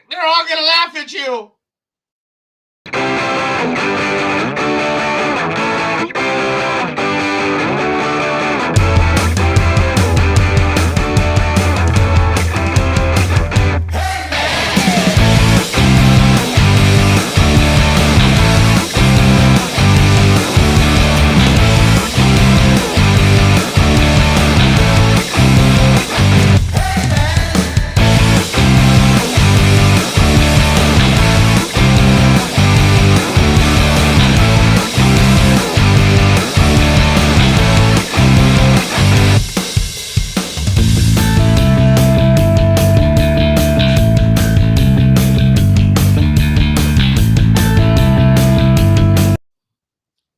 They're all gonna laugh at you.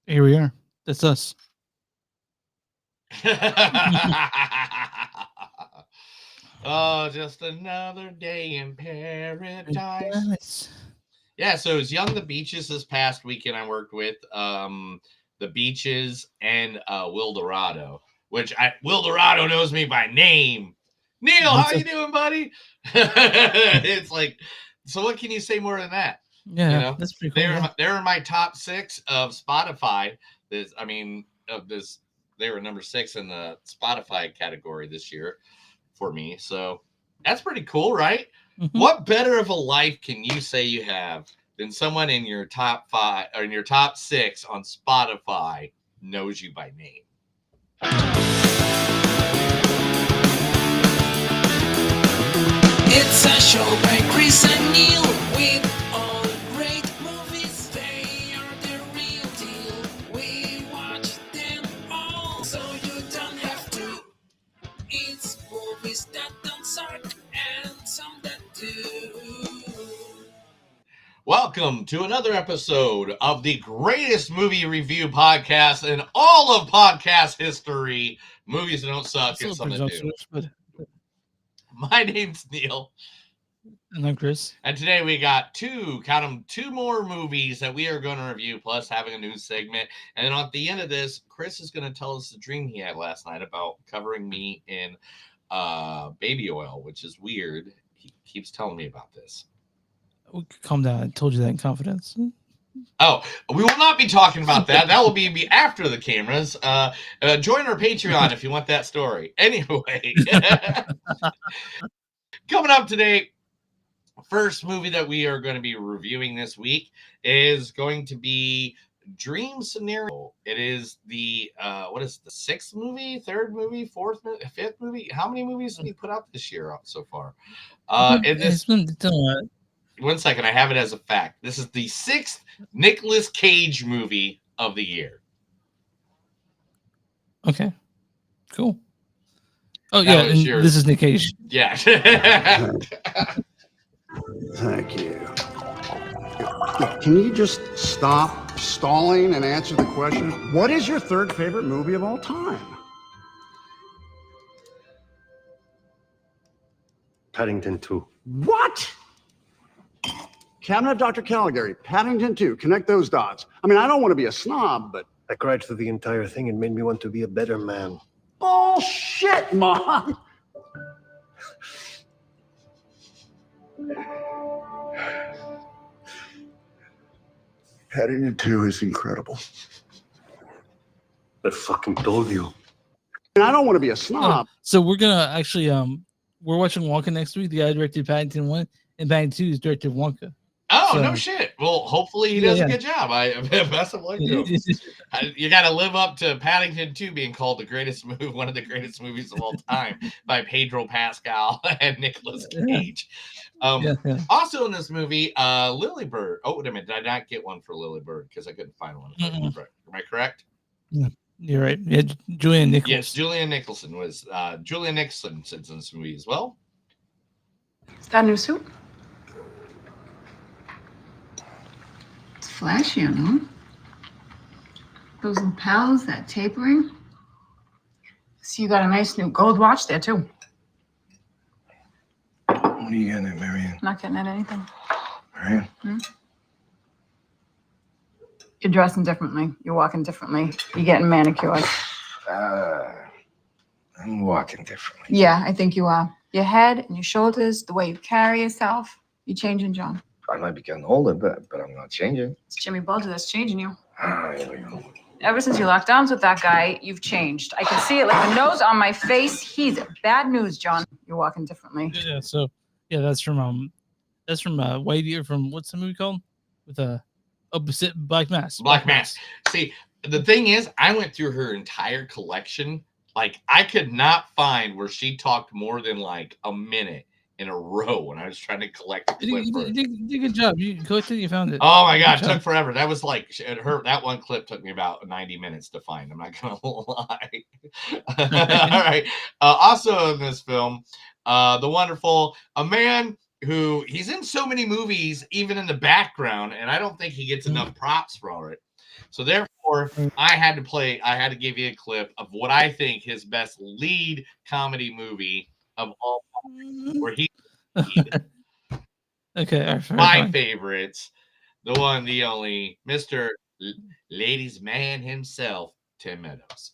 Here we are. That's us. Oh, just another day in paradise. Yeah, so it was Young the Beaches this past weekend. I worked with the Beaches and Will Dorado, which Will Dorado knows me by name. Neil, how you doing, buddy? It's like, so what can you say more than that? Yeah, you know, that's pretty cool. They're in my top 6 of Spotify. They were number 6 in the Spotify category this year for me. So that's pretty cool, right? Mm-hmm. What better of a life can you say you have than someone in your top 5 or in your top 6 on Spotify knows you by name? It's a show by Chris and Neil with all great movies. They are the real deal. We watch them all, so you don't have to. It's movies that don't suck and some that do. Welcome to another episode of the greatest movie review podcast in all of podcast history. Movies that don't suck and some that do. My name's Neil. And I'm Chris. And today we got two more movies that we are going to review, plus having a news segment. And then at the end of this, Chris is going to tell us the dream he had last night about covering me in baby oil, which is weird. He keeps telling me about this. Calm down. I told you that in confidence. Oh, we will not be talking about that. That will be after the cameras. Join our Patreon if you want that story. Anyway, coming up today, first movie that we are going to be reviewing this week is going to be Dream Scenario. It is the what is the 6th movie, 3rd movie, 4th movie, 5th movie? How many movies did we put out this year so far? One second, I have it as a fact. This is the 6th Nicolas Cage movie of the year. Okay, cool. Oh, yeah, and this is Nick Cage. Yeah. Thank you. Can you just stop stalling and answer the question? What is your 3rd favorite movie of all time? Paddington 2. What? Cabinet of Dr. Caligari, Paddington 2. Connect those dots. I mean, I don't want to be a snob, but... I cried through the entire thing and made me want to be a better man. Bullshit, Mom! Paddington 2 is incredible. I fucking told you. I don't want to be a snob. So we're gonna actually we're watching Wonka next week. The guy directed Paddington 1 and Paddington 2 is directed Wonka. Oh, so, no shit. Well, hopefully he does a good job. Best of luck to him. You got to live up to Paddington 2 being called one of the greatest movies of all time by Pedro Pascal and Nicolas Cage. Also in this movie, Lily Bird. Oh, wait a minute. Did I not get one for Lily Bird? Because I couldn't find one. Am I correct? Yeah, you're right. Yeah, Julian Nicholson. Yes, Julian Nicholson was Julian Nicholson sits in this movie as well. Is that a new suit? It's flashy, you know? Those lapels, that tapering. See, you got a nice new gold watch there, too. What are you getting at, Marianne? Not getting at anything. Marianne? You're dressing differently. You're walking differently. You're getting manicured. I'm walking differently. Yeah, I think you are. Your head and your shoulders, the way you carry yourself. You changing, John? I might be getting older, but I'm not changing. It's Jimmy Balder that's changing you. Here we go. Ever since you locked arms with that guy, you've changed. I can see it like the nose on my face. He's bad news, John. You're walking differently. Yeah. So yeah, that's from Whitey, from what's the movie called with opposite Black Mass. Black Mass. See, the thing is, I went through her entire collection. Like, I could not find where she talked more than like a minute in a row when I was trying to collect the clip. You did a good job. You collected it, you found it. Oh my god, it took forever. That was like that one clip took me about 90 minutes to find. I'm not gonna lie. All right. Also in this film, the wonderful a man who he's in so many movies, even in the background, and I don't think he gets enough props for it. So therefore, I had to give you a clip of what I think his best lead comedy movie of all time, where he okay, my favorites, the one, the only, Mr. Ladies Man himself, Tim Meadows.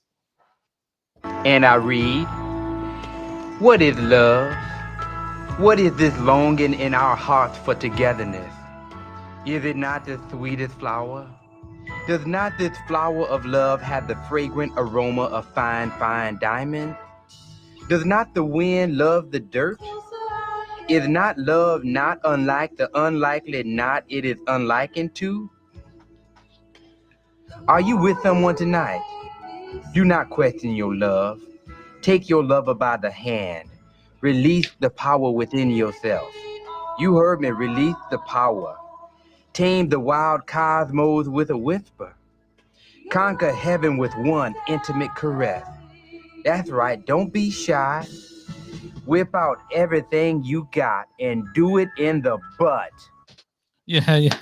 And I read, what is love? What is this longing in our hearts for togetherness? Is it not the sweetest flower? Does not this flower of love have the fragrant aroma of fine, fine diamonds? Does not the wind love the dirt? Is not love not unlike the unlikely knot it is unlikened to? Are you with someone tonight? Do not question your love. Take your lover by the hand. Release the power within yourself. You heard me, release the power. Tame the wild cosmos with a whisper. Conquer heaven with one intimate caress. That's right, don't be shy. Whip out everything you got and do it in the butt. Yeah.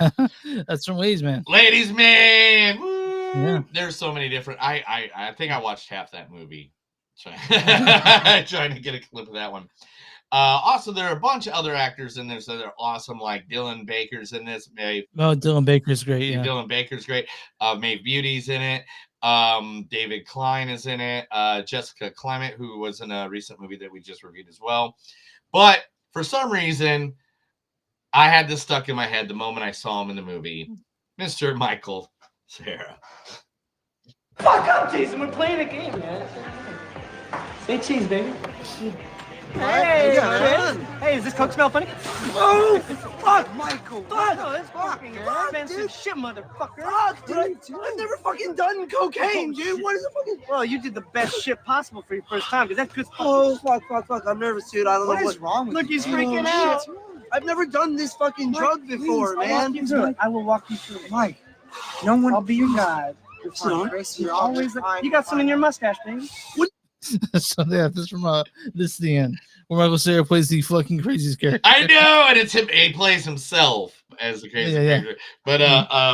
That's from Ladies Man. Ladies Man. Woo! Yeah. There's so many different. I think I watched half that movie. Trying to get a clip of that one. Also, there are a bunch of other actors in there, so they're awesome. Like Dylan Baker's in this. Dylan Baker's great. Yeah, Dylan Baker's great. Maeve Beauty's in it. David Klein is in it. Jessica Clement, who was in a recent movie that we just reviewed as well. But for some reason, I had this stuck in my head the moment I saw him in the movie, Mr. Michael Cera. Fuck up, Jason. We're playing a game, man. Say cheese, baby. Hey, hey, does this Coke smell funny? Oh, fuck, Michael. Fuck, that's fucking expensive shit, motherfucker. Fuck, dude. I've never fucking done cocaine, dude. What is it fucking? Well, you did the best shit possible for your first time, because that's good. Oh, fuck. I'm nervous, dude. I don't know what's wrong with you. Look, he's freaking out. I've never done this fucking drug before, man. I will walk you through it. Mike, no one. I'll be your guide. You're fine, Grace. You're always. You got some in your mustache, baby. What? So yeah, this from this is the end where Michael Cera plays the fucking craziest character. I know, and it's him. He plays himself as the crazy character. But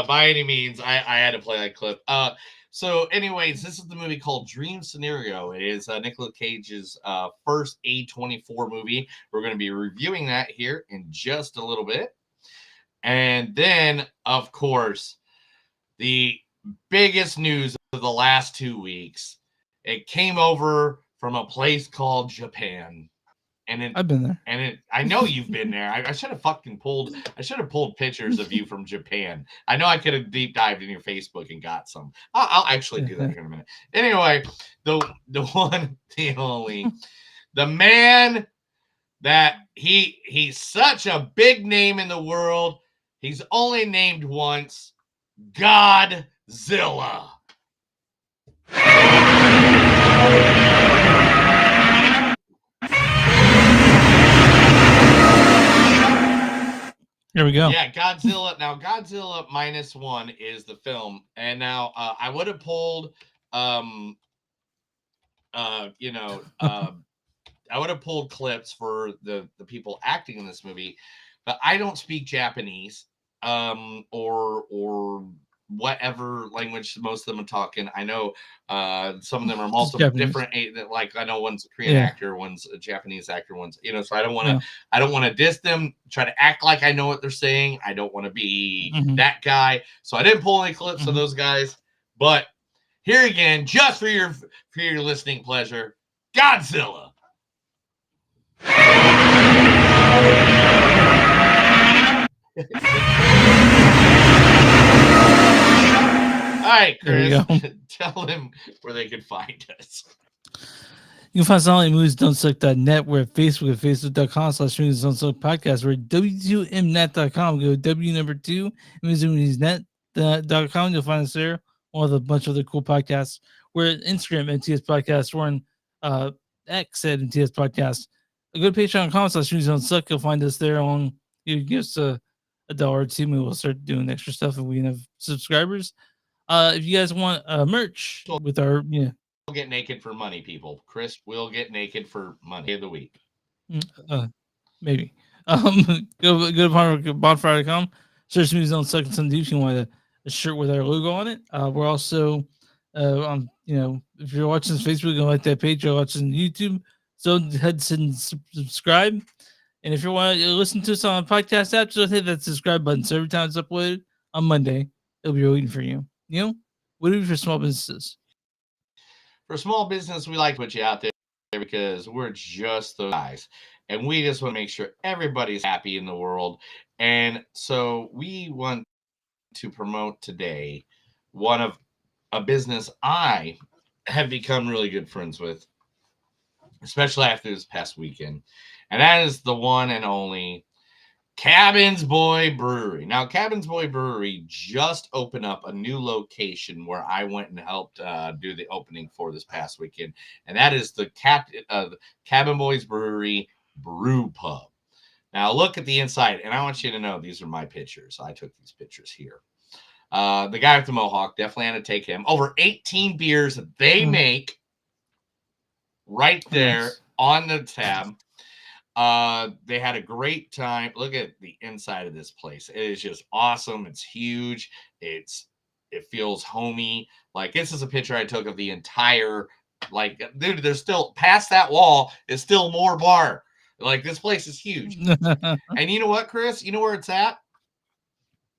by any means, I had to play that clip. So, anyways, this is the movie called Dream Scenario. It is Nicolas Cage's first A24 movie. We're going to be reviewing that here in just a little bit, and then, of course, the biggest news of the last 2 weeks. It came over from a place called Japan. And I've been there. And I know you've been there. I should have pulled pictures of you from Japan. I know I could have deep dived in your Facebook and got some. I'll actually do that in a minute. Anyway, the one, the only, the man that he's such a big name in the world. He's only named once, Godzilla. Here we go. Yeah, Godzilla. Now, Godzilla -1 is the film, and now I would have pulled, I would have pulled clips for the people acting in this movie, but I don't speak Japanese, or whatever language most of them are talking. I know some of them are multiple different. Like I know one's a Korean actor, one's a Japanese actor, one's so I don't want to diss them. Try to act like I know what they're saying. I don't want to be that guy. So I didn't pull any clips of those guys. But here again, just for your listening pleasure, Godzilla. right, There you Chris. go. Tell them where they can find us. You can find us online at moviesdon'tsuck.net. We're at Facebook at facebook.com/moviesdon'tsuck podcast. We're at w2mnet.com. Go W2 moviesnet.com. You'll find us there. All the bunch of other cool podcasts. We're at Instagram MTS Podcast. We're on X at MTS Podcast. Go to patreon.com/moviesdon'tsuck. You'll find us there. On you give us a $1 or $2. Maybe we'll start doing extra stuff if we have subscribers. If you guys want merch with our We'll get naked for money, people. Chris will get naked for money of the week. Maybe. Go to bonfire.com. Search Movies on Second Sun if you want a shirt with our logo on it. We're also on, if you're watching this Facebook and like that page, you're watching YouTube, so head and subscribe. And if you want to listen to us on a podcast app, just hit that subscribe button. So every time it's uploaded on Monday, it'll be waiting for you. What do we do for small businesses? For small business, we like to put you out there because we're just those guys. And we just want to make sure everybody's happy in the world. And so we want to promote today one of a business I have become really good friends with, especially after this past weekend. And that is the one and only Cabin's Boy Brewery. Now, Cabin's Boy Brewery just opened up a new location where I went and helped do the opening for this past weekend, and that is the Cabin Boys Brewery Brew Pub. Now, look at the inside, and I want you to know these are my pictures. I took these pictures here. The guy with the mohawk, definitely had to take him. Over 18 beers that they make right there on the tab. They had a great time. Look at the inside of this place. It is just awesome. It's huge. It feels homey. Like, this is a picture I took of the entire, like, dude, there's still past that wall is still more bar. Like, this place is huge. And you know what, Chris? You know where it's at?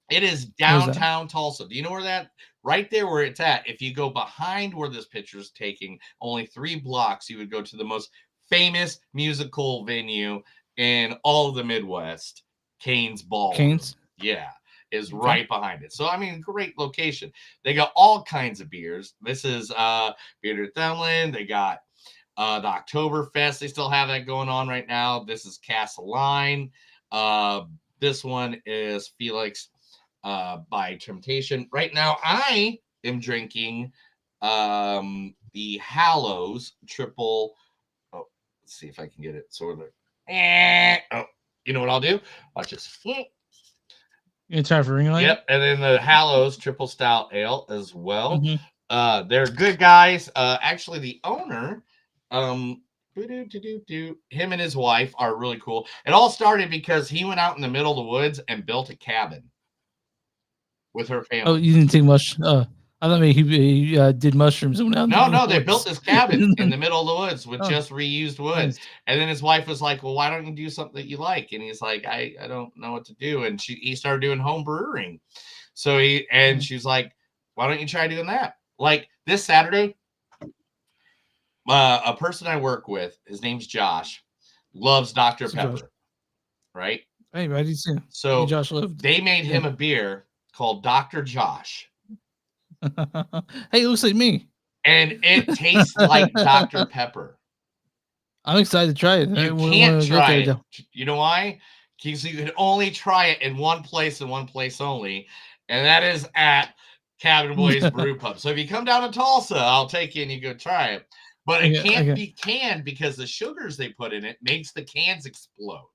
It is downtown Tulsa. Do you know where that? Right there where it's at. If you go behind where this picture is taking, only 3 blocks, you would go to the most famous musical venue in all of the Midwest, Cain's Ballroom. Cain's? Yeah, is right behind it. So, I mean, great location. They got all kinds of beers. This is Bearded Thumlin. They got the Oktoberfest. They still have that going on right now. This is Castle Line. This one is Felix by Temptation. Right now, I am drinking the Hallows triple. Let's see if I can get it sort of. Oh, you know what I'll do? Watch this. You try for ring light? Yep, and then the Hallows triple stout ale as well. They're good guys. Actually, the owner, him and his wife are really cool. It all started because he went out in the middle of the woods and built a cabin with her family. Oh, you didn't take much. I thought maybe he did mushrooms. No, they built this cabin in the middle of the woods with just reused wood. Nice. And then his wife was like, well, why don't you do something that you like? And he's like, I don't know what to do. And he started doing home brewing. So she's like, why don't you try doing that? Like this Saturday, a person I work with, his name's Josh, loves Dr. Pepper. Josh. Right? Hey, I did see him. So hey, Josh lived. They made him a beer called Dr. Josh. Hey, it looks like me. And it tastes like Dr. Pepper. I'm excited to try it. You can't try it. You know why? Because you can only try it in one place and one place only. And that is at Cabin Boys Brew Pub. So if you come down to Tulsa, I'll take you and you go try it. But it can't be canned because the sugars they put in it makes the cans explode.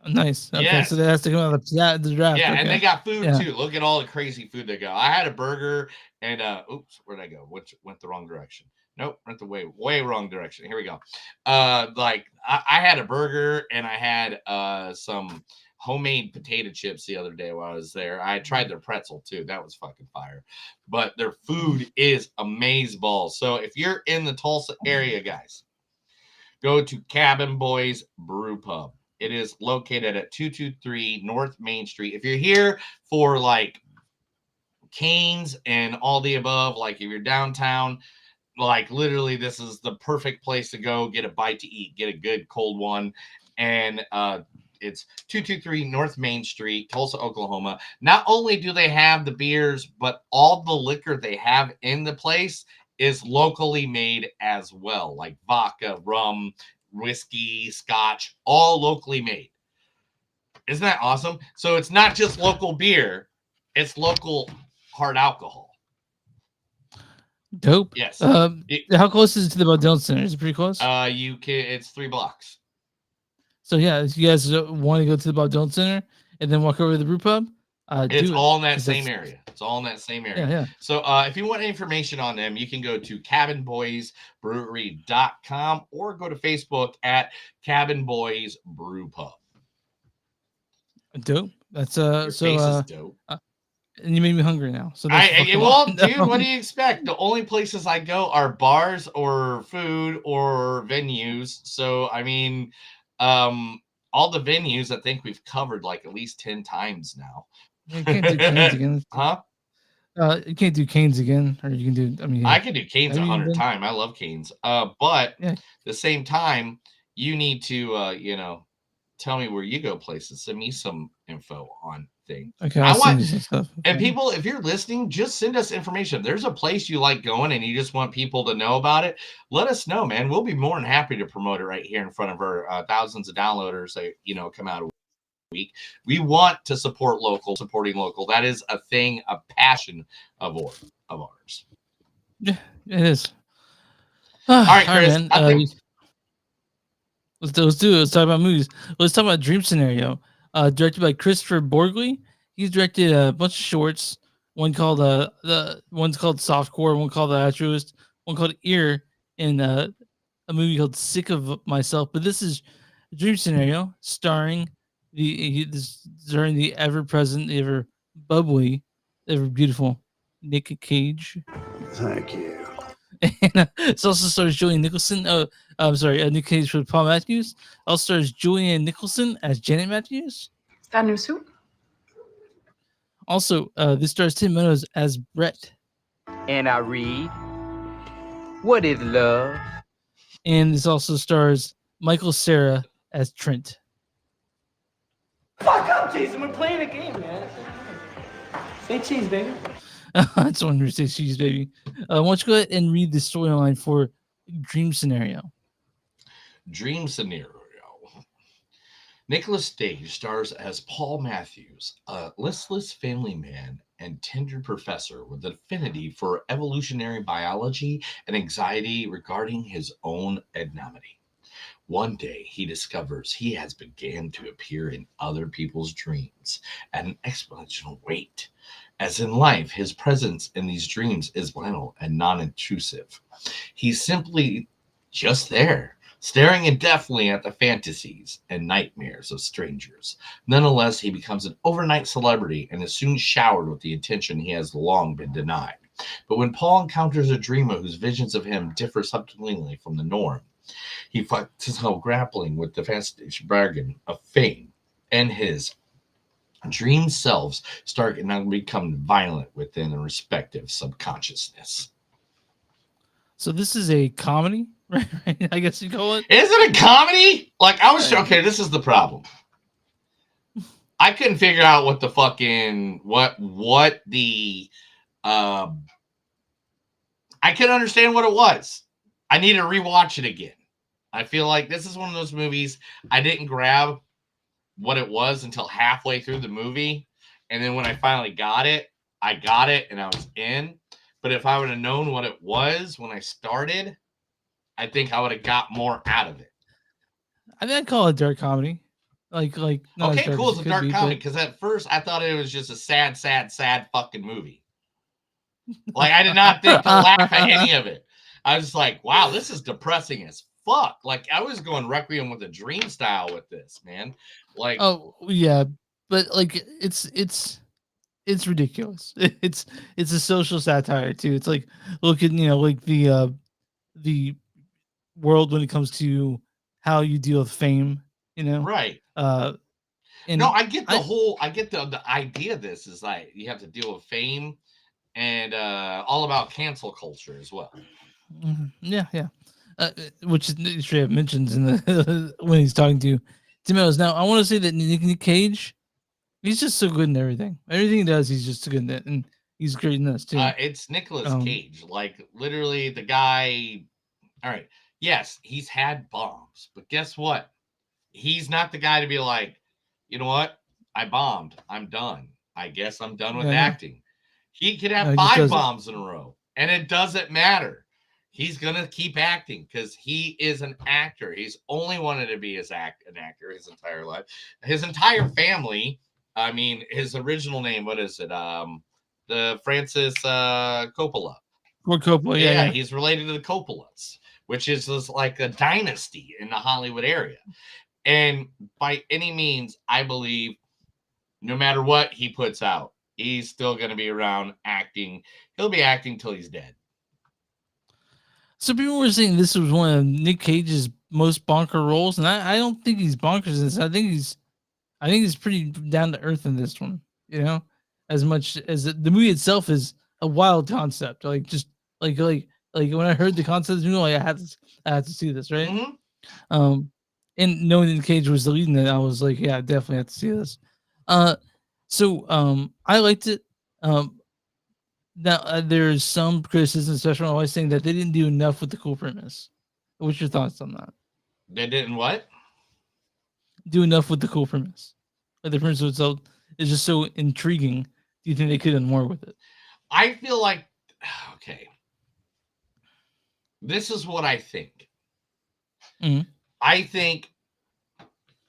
Nice. Okay, so that has to come out of the draft. Yeah, and they got food too. Look at all the crazy food they got. I had a burger and oops, where'd I go? Went the wrong direction. Nope, went the way wrong direction. Here we go. Like I had a burger and I had some homemade potato chips the other day while I was there. I tried their pretzel too. That was fucking fire. But their food is amazeballs. So if you're in the Tulsa area, guys, go to Cabin Boys Brew Pub. It is located at 223 North Main Street. If you're here for like Cain's and all the above, like if you're downtown, like literally this is the perfect place to go get a bite to eat, get a good cold one. And It's 223 North Main Street, Tulsa, Oklahoma. Not only do they have the beers, but all the liquor they have in the place is locally made as well, like vodka, rum, whiskey, scotch, all locally made. Isn't that awesome? So it's not just local beer, it's local hard alcohol. Dope. Yes. How close is it to the Bodell Center? Is it pretty close? It's 3 blocks. So yeah, if you guys want to go to the Bodell Center and then walk over to the brew pub, it's do all in that 'cause same area. It's all in that same area. Yeah. So if you want information on them, you can go to cabinboysbrewery.com or go to Facebook at Cabin Boys Brew Pub. Dope. That's Your face is dope. And you made me hungry now. So Dude, what do you expect? The only places I go are bars or food or venues. So I mean, all the venues I think we've covered like at least 10 times now. You can't do Canes again. Huh? You can't do Canes again, or you can do. I mean, I can do Canes 100 times. I love Canes. But the same time, you need to, tell me where you go places. Send me some info on things. Okay, I'll send you some stuff. And people, if you're listening, just send us information. If there's a place you like going and you just want people to know about it, let us know, man. We'll be more than happy to promote it right here in front of our thousands of downloaders that, come out a week. We want to support local, supporting local. That is a thing, a passion of ours. Yeah, it is. All right, Chris. Man. Let's do it. Let's talk about movies. Let's talk about Dream Scenario, directed by Christopher Borgley. He's directed a bunch of shorts. One called one's called Softcore, one called The Altruist, one called Ear, and a movie called Sick of Myself. But this is Dream Scenario, starring the ever-present, ever bubbly, ever beautiful Nick Cage. Thank you. And it also stars Julian Nicholson. I'm sorry, Nick Cage for Paul Matthews. Also stars Julian Nicholson as Janet Matthews. Is that a new suit? Also, this stars Tim Meadows as Brett. And I read, what is love? And this also stars Michael Cera as Trent. Fuck up, Jason. We're playing a game, man. Say cheese, baby. I just wanted to say cheese, baby. Why don't you go ahead and read the storyline for Dream Scenario? Dream Scenario. Nicholas Stage stars as Paul Matthews, a listless family man and tender professor with an affinity for evolutionary biology and anxiety regarding his own anonymity. One day, he discovers he has begun to appear in other people's dreams at an exponential rate. As in life, his presence in these dreams is vital and non-intrusive. He's simply just there, staring indefinitely at the fantasies and nightmares of strangers. Nonetheless, he becomes an overnight celebrity and is soon showered with the attention he has long been denied. But when Paul encounters a dreamer whose visions of him differ subtly from the norm, he finds himself grappling with the fascination bargain of fame, and his dream selves start to become violent within their respective subconsciousness. So this is a comedy, right? I guess you call it. Is it a comedy? Like, I was okay. This is the problem. I couldn't figure out what the fucking I couldn't understand what it was. I need to rewatch it again. I feel like this is one of those movies I didn't grab what it was until halfway through the movie. And then when I finally got it and I was in. But if I would have known what it was when I started, I think I would have got more out of it. I think I'd call it dark comedy. Like not okay, as cool. as It's a it could dark be, comedy but- because at first I thought it was just a sad fucking movie. Like, I did not think to laugh at any of it. I was just like, wow, this is depressing as fuck. Like, I was going Requiem with a Dream style with this, man. Like, Oh yeah, but like it's ridiculous. It's a social satire too. It's like look at like the world when it comes to how you deal with fame. right. And No, I get the idea of this is like you have to deal with fame and all about cancel culture as well. Yeah. Which Shreya mentions in the when he's talking to Tomatoes. Now, I want to say that Nick Cage, he's just so good in everything. Everything he does, he's just so good in it, and he's great in this too. It's Nicolas Um, Cage. Like literally, the guy. All right. Yes, he's had bombs, but guess what? He's not the guy to be like, you know what? I bombed. I'm done. I guess I'm done with no, acting. He could have he just 5 does it. bombs in a row, and it doesn't matter. He's gonna keep acting because he is an actor. He's only wanted to be an actor his entire life. His entire family. I mean, his original name. What is it? The Francis Coppola. Or Coppola, Yeah, yeah. he's related to the Coppolas, which is just like a dynasty in the Hollywood area. And by any means, I believe no matter what he puts out, he's still going to be around acting. He'll be acting till he's dead. So people were saying this was one of Nick Cage's most bonker roles, and I don't think he's bonkers in this. I think he's pretty down to earth in this one. You know, as much as the movie itself is a wild concept. Like just like when I heard the concept, you know, like I had to see this, right? Mm-hmm. And knowing that Nick Cage was the lead in it, I was like, yeah, I definitely have to see this. I liked it. Now there's some criticism, especially when I was saying that they didn't do enough with the cool premise. What's your thoughts on that? They didn't what? Do enough with the cool premise. Like the premise itself is just so intriguing. Do you think they could have done more with it? I feel like, okay, this is what I think. Mhm. I think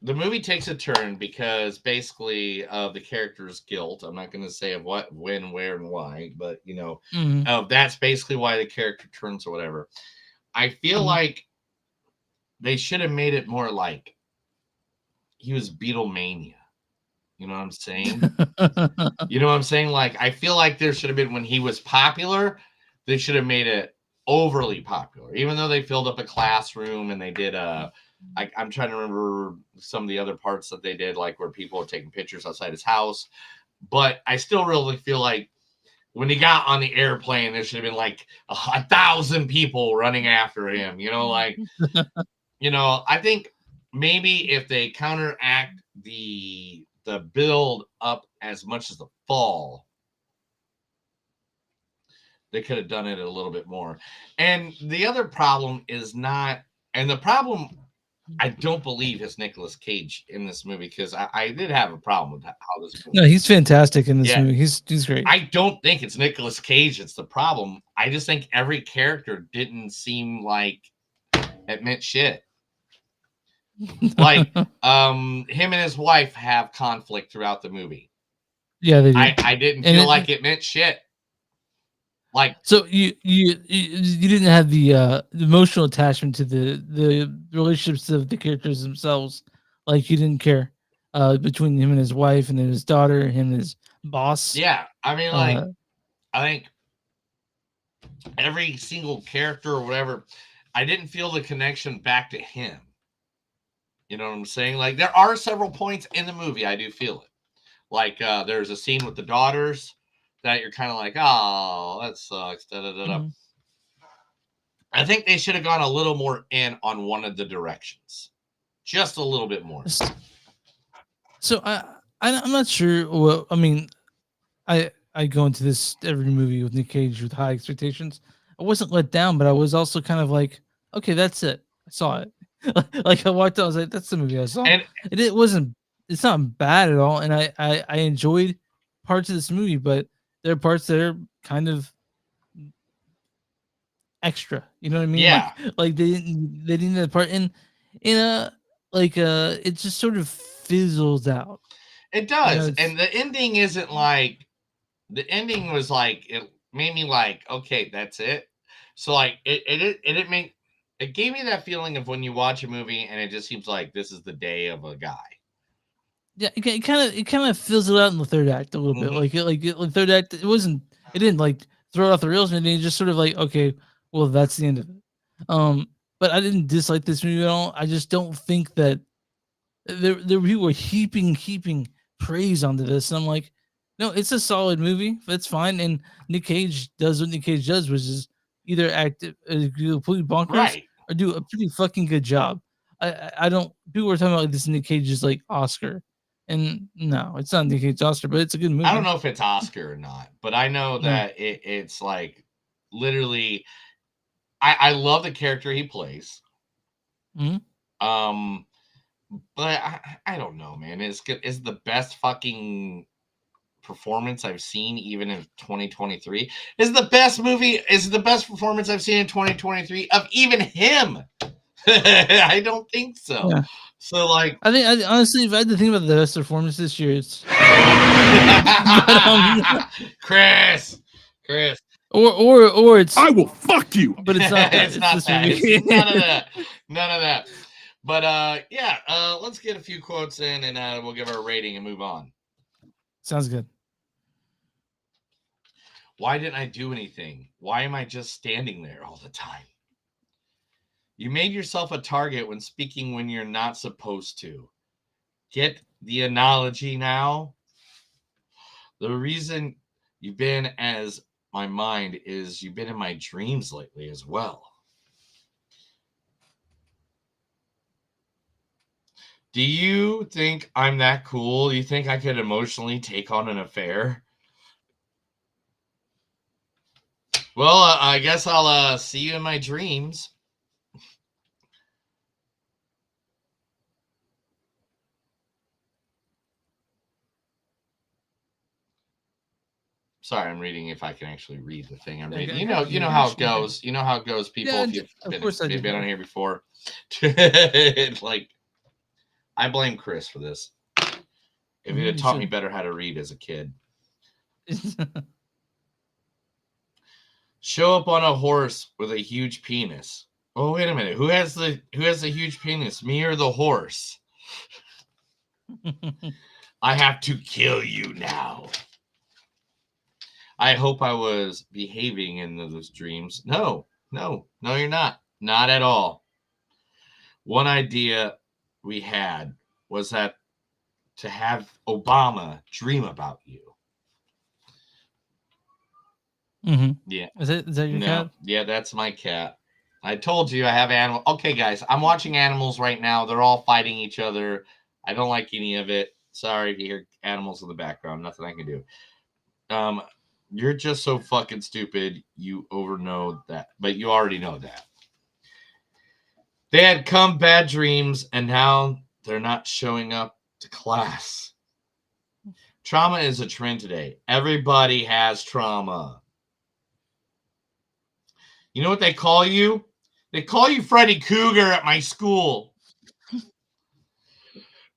the movie takes a turn because basically of the character's guilt. I'm not going to say of what, when, where, and why, but you know, Mhm. that's basically why the character turns or whatever. I feel Mhm. like they should have made it more like he was Beatlemania. You know what I'm saying? You know what I'm saying? Like, I feel like there should have been when he was popular, they should have made it overly popular, even though they filled up a classroom and they did I'm trying to remember some of the other parts that they did, like where people were taking pictures outside his house. But I still really feel like when he got on the airplane, there should have been like 1,000 people running after him. You know, like, you know, I think maybe if they counteract the build up as much as the fall, they could have done it a little bit more. And the other problem is not, and the problem I don't believe is Nicolas Cage in this movie, because I did have a problem with how this movie. No, he's fantastic in this Yeah. movie. He's great. I don't think it's Nicolas Cage that's the problem. I just think every character didn't seem like it meant shit. Like him and his wife have conflict throughout the movie. Yeah, they do. I didn't And feel like it meant shit. Like, so you didn't have the emotional attachment to the relationships of the characters themselves. Like you didn't care between him and his wife, and then his daughter, him and his boss. yeah, I mean, like, Uh, I think every single character or whatever, I didn't feel the connection back to him. You know what I'm saying? Like, there are several points in the movie I do feel it. Like, there's a scene with the daughters that you're kind of like, oh, that sucks. Da, da, da, da. Mhm. I think they should have gone a little more in on one of the directions, just a little bit more. So I'm not sure. Well, I mean, I go into this every movie with Nick Cage with high expectations. I wasn't let down, but I was also kind of like, okay, that's it. I saw it. Like I walked out, I was like, that's the movie I saw. And It wasn't. It's not bad at all, and I enjoyed parts of this movie, but there are parts that are kind of extra. You know what I mean? yeah, Like they didn't have part in a it just sort of fizzles out. it You know, does. it's, And the ending isn't like, the ending was like, it made me like, okay, that's it. So like it didn't make, it gave me that feeling of when you watch a movie and it just seems like this is the day of a guy. yeah, it kind of fizzled out in the third act a little bit. Mhm. The third act, it didn't like throw it off the rails, and it just sort of like, okay, well that's the end of it. But I didn't dislike this movie at all. I just don't think that there people were heaping praise onto this, and I'm like, no, it's a solid movie. That's fine. And Nick Cage does what Nick Cage does, which is either act completely bonkers Right. or do a pretty fucking good job. I don't. People were talking about like this Nick Cage is like Oscar, and no, it's not Nick Cage Oscar, but it's a good movie. I don't know if it's Oscar or not, but I know that it's like literally. I love the character he plays. Mhm. But I don't know, man. It's the best fucking performance I've seen even in 2023. Is the best movie, is the best performance I've seen in 2023 of even him. I don't think so. Yeah. So like I honestly, if I had to think about the best performance this year, it's Chris. or it's I will fuck you. but it's not that. It's not this that. movie. It's none of that. None of that. But yeah, let's get a few quotes in and we'll give our rating and move on. Sounds good. Why didn't I do anything? Why am I just standing there all the time? You made yourself a target when speaking when you're not supposed to. Get the analogy now? The reason you've been as my mind is you've been in my dreams lately as well. Do you think I'm that cool? Do you think I could emotionally take on an affair? Well, I guess I'll see you in my dreams. Sorry, I'm reading if I can actually read the thing I'm reading. You know how it goes. You know how it goes, people. Yeah, If you've been on here before, like I blame Chris for this. If he had taught me better how to read as a kid. Show up on a horse with a huge penis. Oh, wait a minute. Who has the huge penis? Me or the horse? I have to kill you now. I hope I was behaving in those dreams. No, you're not. Not at all. One idea we had was that to have Obama dream about you. Mm-hmm. Yeah. Is that your cat? Yeah, that's my cat. I told you I have animals. Okay, guys, I'm watching animals right now. They're all fighting each other. I don't like any of it. Sorry if you hear animals in the background. Nothing I can do. You're just so fucking stupid. You overknow that, but you already know that. They had come bad dreams, and now they're not showing up to class. Trauma is a trend today. Everybody has trauma. You know what they call you? They call you Freddy Cougar at my school.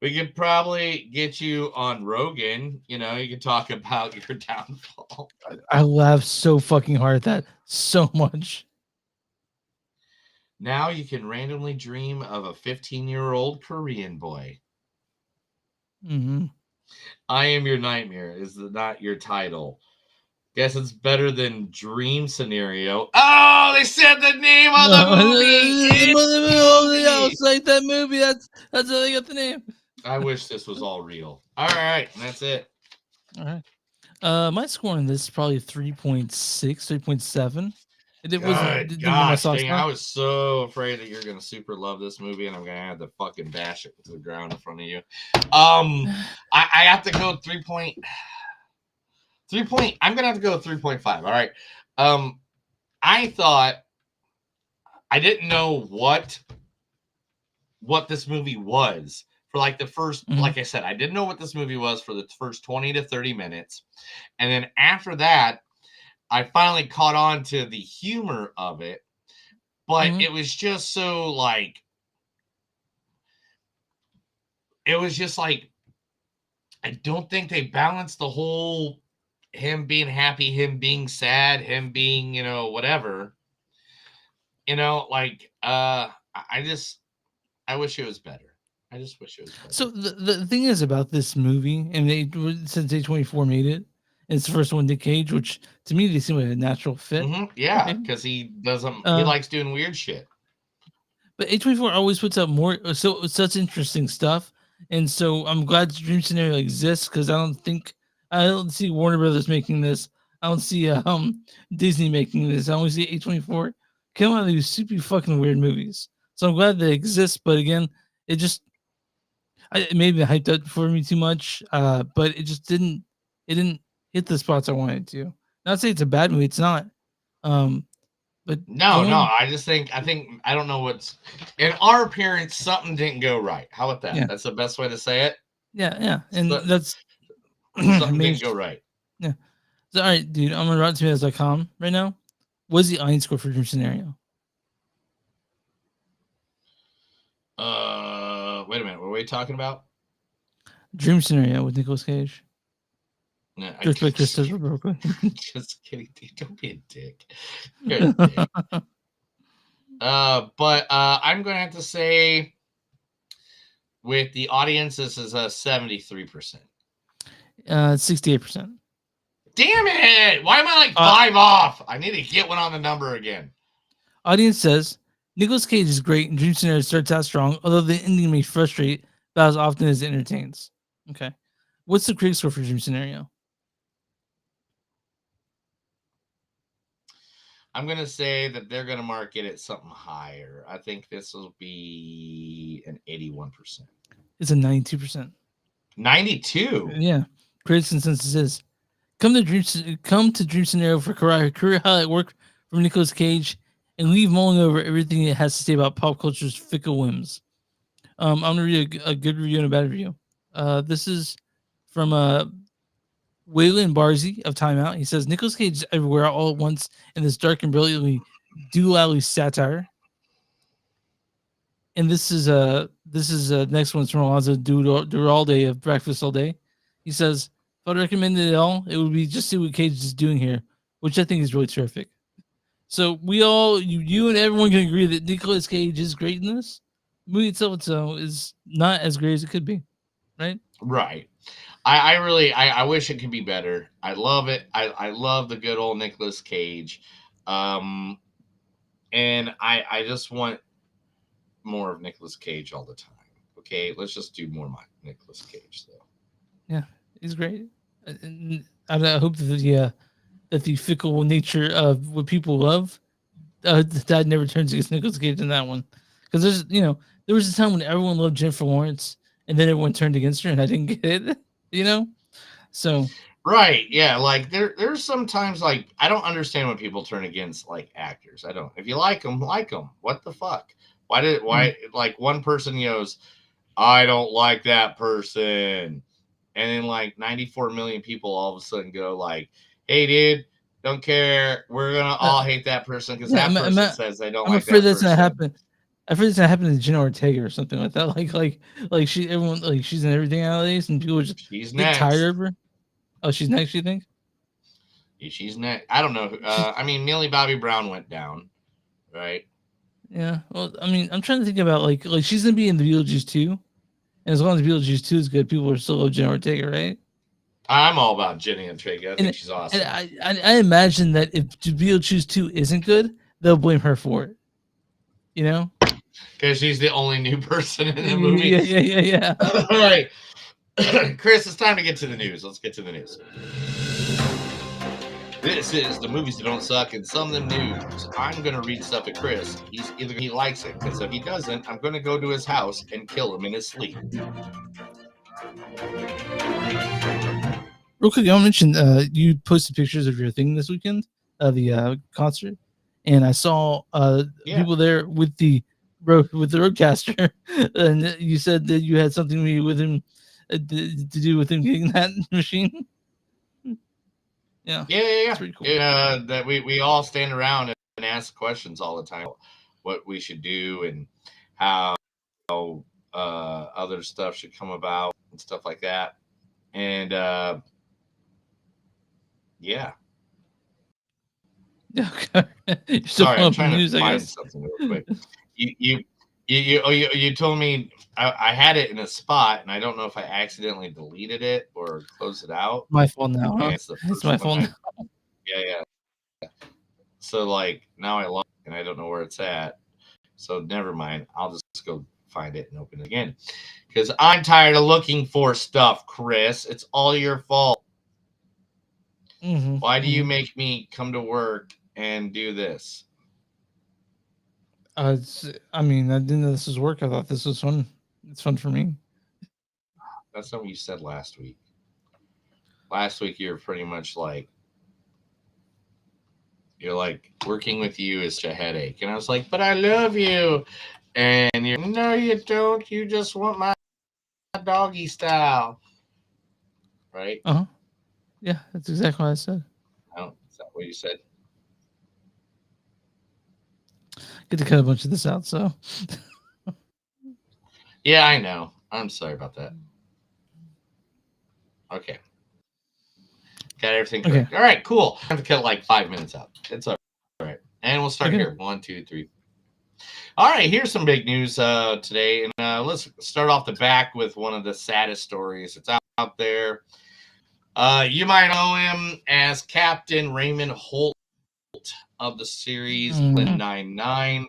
We could probably get you on Rogan. You know, you can talk about your downfall. I laugh so fucking hard at that. So much. Now you can randomly dream of a 15-year-old Korean boy. Mm-hmm. I am your nightmare is not your title. Guess it's better than dream scenario. Oh, they said the name of the movie. It's like that movie. That's how they got the name. I wish this was all real. All right, that's it. All right. My score on this is probably 3.6, 3.7. It wasn't. Gosh, dang, I was so afraid that you're gonna super love this movie, and I'm gonna have to fucking bash it to the ground in front of you. I have to go 3 point. I'm gonna have to go 3.5. All right. I thought I didn't know what this movie was for like the first, like I said, I didn't know what this movie was for the first 20 to 30 minutes. And then after that, I finally caught on to the humor of it, but it was just so like, it was just like, I don't think they balanced the whole him being happy, him being sad, him being, you know, whatever, you know, like, I wish it was better. I just wish it was better. So the thing is about this movie, and since A24 made it, it's the first one, Nick Cage, which to me they seem like a natural fit. Yeah, because he doesn't. He likes doing weird shit. But A24 always puts out such interesting stuff, and so I'm glad the Dream Scenario exists because I don't see Warner Brothers making this. I don't see Disney making this. I only see A24 come out of these super fucking weird movies. So I'm glad they exist, but again, it just it maybe hyped up for me too much. But it didn't hit the spots I wanted to. Not say it's a bad movie, it's not. Um, but No, going, I just think I don't know what's in our appearance. Something didn't go right. How about that? yeah, That's the best way to say it. yeah, and So, that's I something mean, didn't go right. yeah. So, all right, dude, I'm on RottenTomatoes.com right now. What's the audience score for Dream Scenario? Wait a minute. What are we talking about? Dream Scenario with Nicolas Cage. No, Just by Christopher Brooklyn. just kidding, dude. Don't be a dick. You're a dick. But I'm gonna have to say with the audience, this is a 73%. 68%. Damn it! Why am I like 5 off? I need to get one on the number again. Audience says Nicolas Cage is great and Dream Scenario starts out strong, although the ending may frustrate about as often as it entertains. Okay. What's the critic score for Dream Scenario? I'm gonna say that they're gonna mark it at something higher. I think this will be an 81%. It's a 92%. 92. Yeah. Critics consensus is come to Dream Scenario for career highlight work from Nicolas Cage and leave mulling over everything it has to say about pop culture's fickle whims. I'm gonna read a good review and a bad review. This is from Waylon Barzy of Time Out. He says Nicolas Cage is everywhere all at once in this dark and brilliantly dually satire. And this is next one's from Alonzo Duralde of Breakfast All Day. He says, if I'd recommend it at all, it would be just see what Cage is doing here, which I think is really terrific. So we all, you and everyone can agree that Nicolas Cage is great in this. The movie itself is not as great as it could be, right? Right. I really I wish it could be better. I love it. I love the good old Nicolas Cage. And I just want more of Nicolas Cage all the time. Okay, let's just do more Nicolas Cage though. Yeah, he's great. And I hope that the fickle nature of what people love, that never turns against Nicolas Cage in that one. Because there was a time when everyone loved Jennifer Lawrence, and then everyone turned against her, and I didn't get it. So Right, yeah, like there's sometimes like I don't understand when people turn against like actors. I don't. If you like them, like them. What the fuck? Why like one person goes, I don't like that person, and then like 94 million people all of a sudden go like, hey dude, don't care. We're gonna all hate that person because yeah, that person says they don't I'm like afraid that that's person. gonna happen. I'm afraid it's gonna happen to Jenna Ortega or something like that. Like everyone like she's in everything nowadays, and people just She's get next. tired of her. Oh, she's next. You think? She's next. I don't know. I mean, Millie Bobby Brown went down, right? Yeah. Well, I mean, I'm trying to think about like she's gonna be in the Beetlejuice 2, and as long as Beetlejuice 2 is good, people are still love Jenna Ortega, right? I'm all about Jenny Ortega. I think she's awesome. And I imagine that if Beetlejuice 2 isn't good, they'll blame her for it. Because she's the only new person in the movie. Yeah. All right. Chris, it's time to get to the news. Let's get to the news. This is the movies that don't suck and some of them news. I'm going to read stuff at Chris. Either he likes it, because if he doesn't, I'm going to go to his house and kill him in his sleep. Real quick, I mentioned you posted pictures of your thing this weekend, the concert, and I saw people there with the roadcaster, and you said that you had something with him to do with him getting that machine. Yeah. It's pretty cool. That we all stand around and ask questions all the time, what we should do and how other stuff should come about and stuff like that. And yeah. Sorry, I'm trying to find something real quick. You told me I had it in a spot, and I don't know if I accidentally deleted it or closed it out. My fault now. Huh? It's my fault. Yeah. So like now I lost and I don't know where it's at. So never mind. I'll just go find it and open it again. Because I'm tired of looking for stuff, Chris. It's all your fault. Why do you make me come to work and do this? I mean, I didn't know this was work. I thought this was fun. It's fun for me. That's not what you said last week. Last week you were pretty much like, you're like, working with you is such a headache. And I was like, but I love you. And you're, no, you don't. You just want my doggy style. Right? Uh huh. Yeah, that's exactly what I said. No, is that what you said? Get to cut a bunch of this out. So Yeah, I know. I'm sorry about that. Okay. Got everything okay. correct. All right, cool. I have to cut like 5 minutes out. It's all right. And we'll start Okay. here. 1, 2, 3. All right, here's some big news today. And let's start off the back with one of the saddest stories that's out there. You might know him as Captain Raymond Holt of the series Brooklyn Nine-Nine,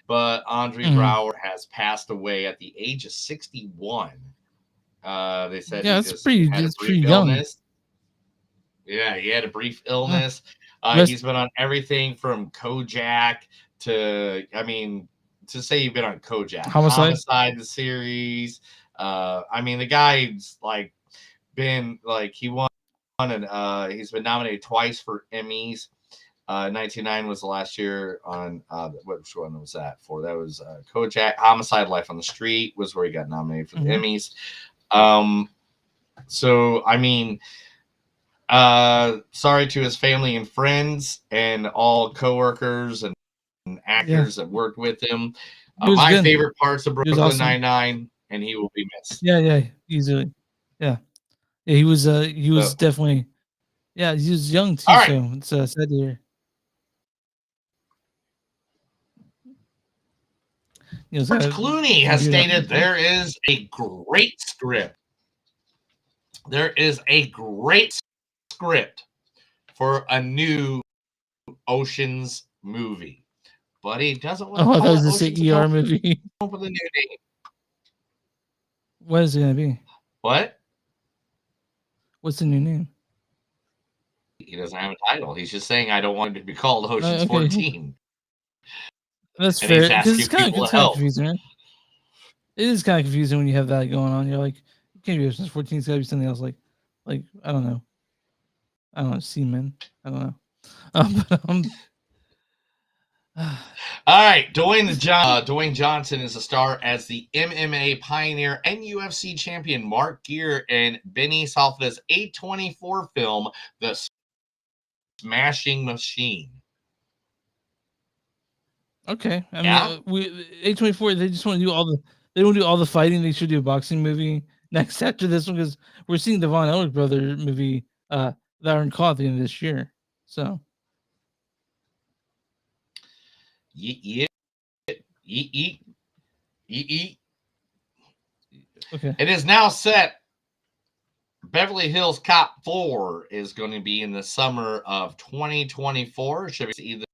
but Andre Brower has passed away at the age of 61. They said Yeah, he that's just pretty. had a It's brief pretty young. illness. Yeah, he had a brief illness. Rest- He's been on everything from Kojak to, I mean, to say you've been on Kojak, Homicide the series. I mean, the guy's like been like, he won and he's been nominated twice for Emmys. 1999 was the last year on which one was that for? That was Kojak. Homicide, Life on the Street was where he got nominated for the Emmys. So I mean, sorry to his family and friends and all coworkers and actors that worked with him. My good. favorite parts of Brooklyn awesome. Nine-Nine, and he will be missed. Yeah, easily. Yeah, he was definitely. Yeah, he was young too. Right. So it's sad to hear. George Clooney has stated there is a great script. There is a great script for a new Oceans movie, but he doesn't want to call it Oceans ER movie. With a new name. What is it gonna be? What? What's the new name? He doesn't have a title. He's just saying, I don't want it to be called Oceans 14. That's and fair. He's asking It's kind people of to help. confusing, right? It is kind of confusing when you have that going on. You're like, it can't be Oceans 14. It's got to be something else. Like I don't know. I don't know. Seaman. I don't know. All right, Dwayne Johnson is a star as the MMA pioneer and UFC champion Mark Gere in Benny Safdie's A24 film, The Smashing Machine. Okay, I mean, A24. They just want to do They don't do all the fighting. They should do a boxing movie next after this one because we're seeing the Von Ellick brother movie that are in call at the end of this year. So. Yeet. Okay. It is now set. Beverly Hills Cop 4 is going to be in the summer of 2024. It should be either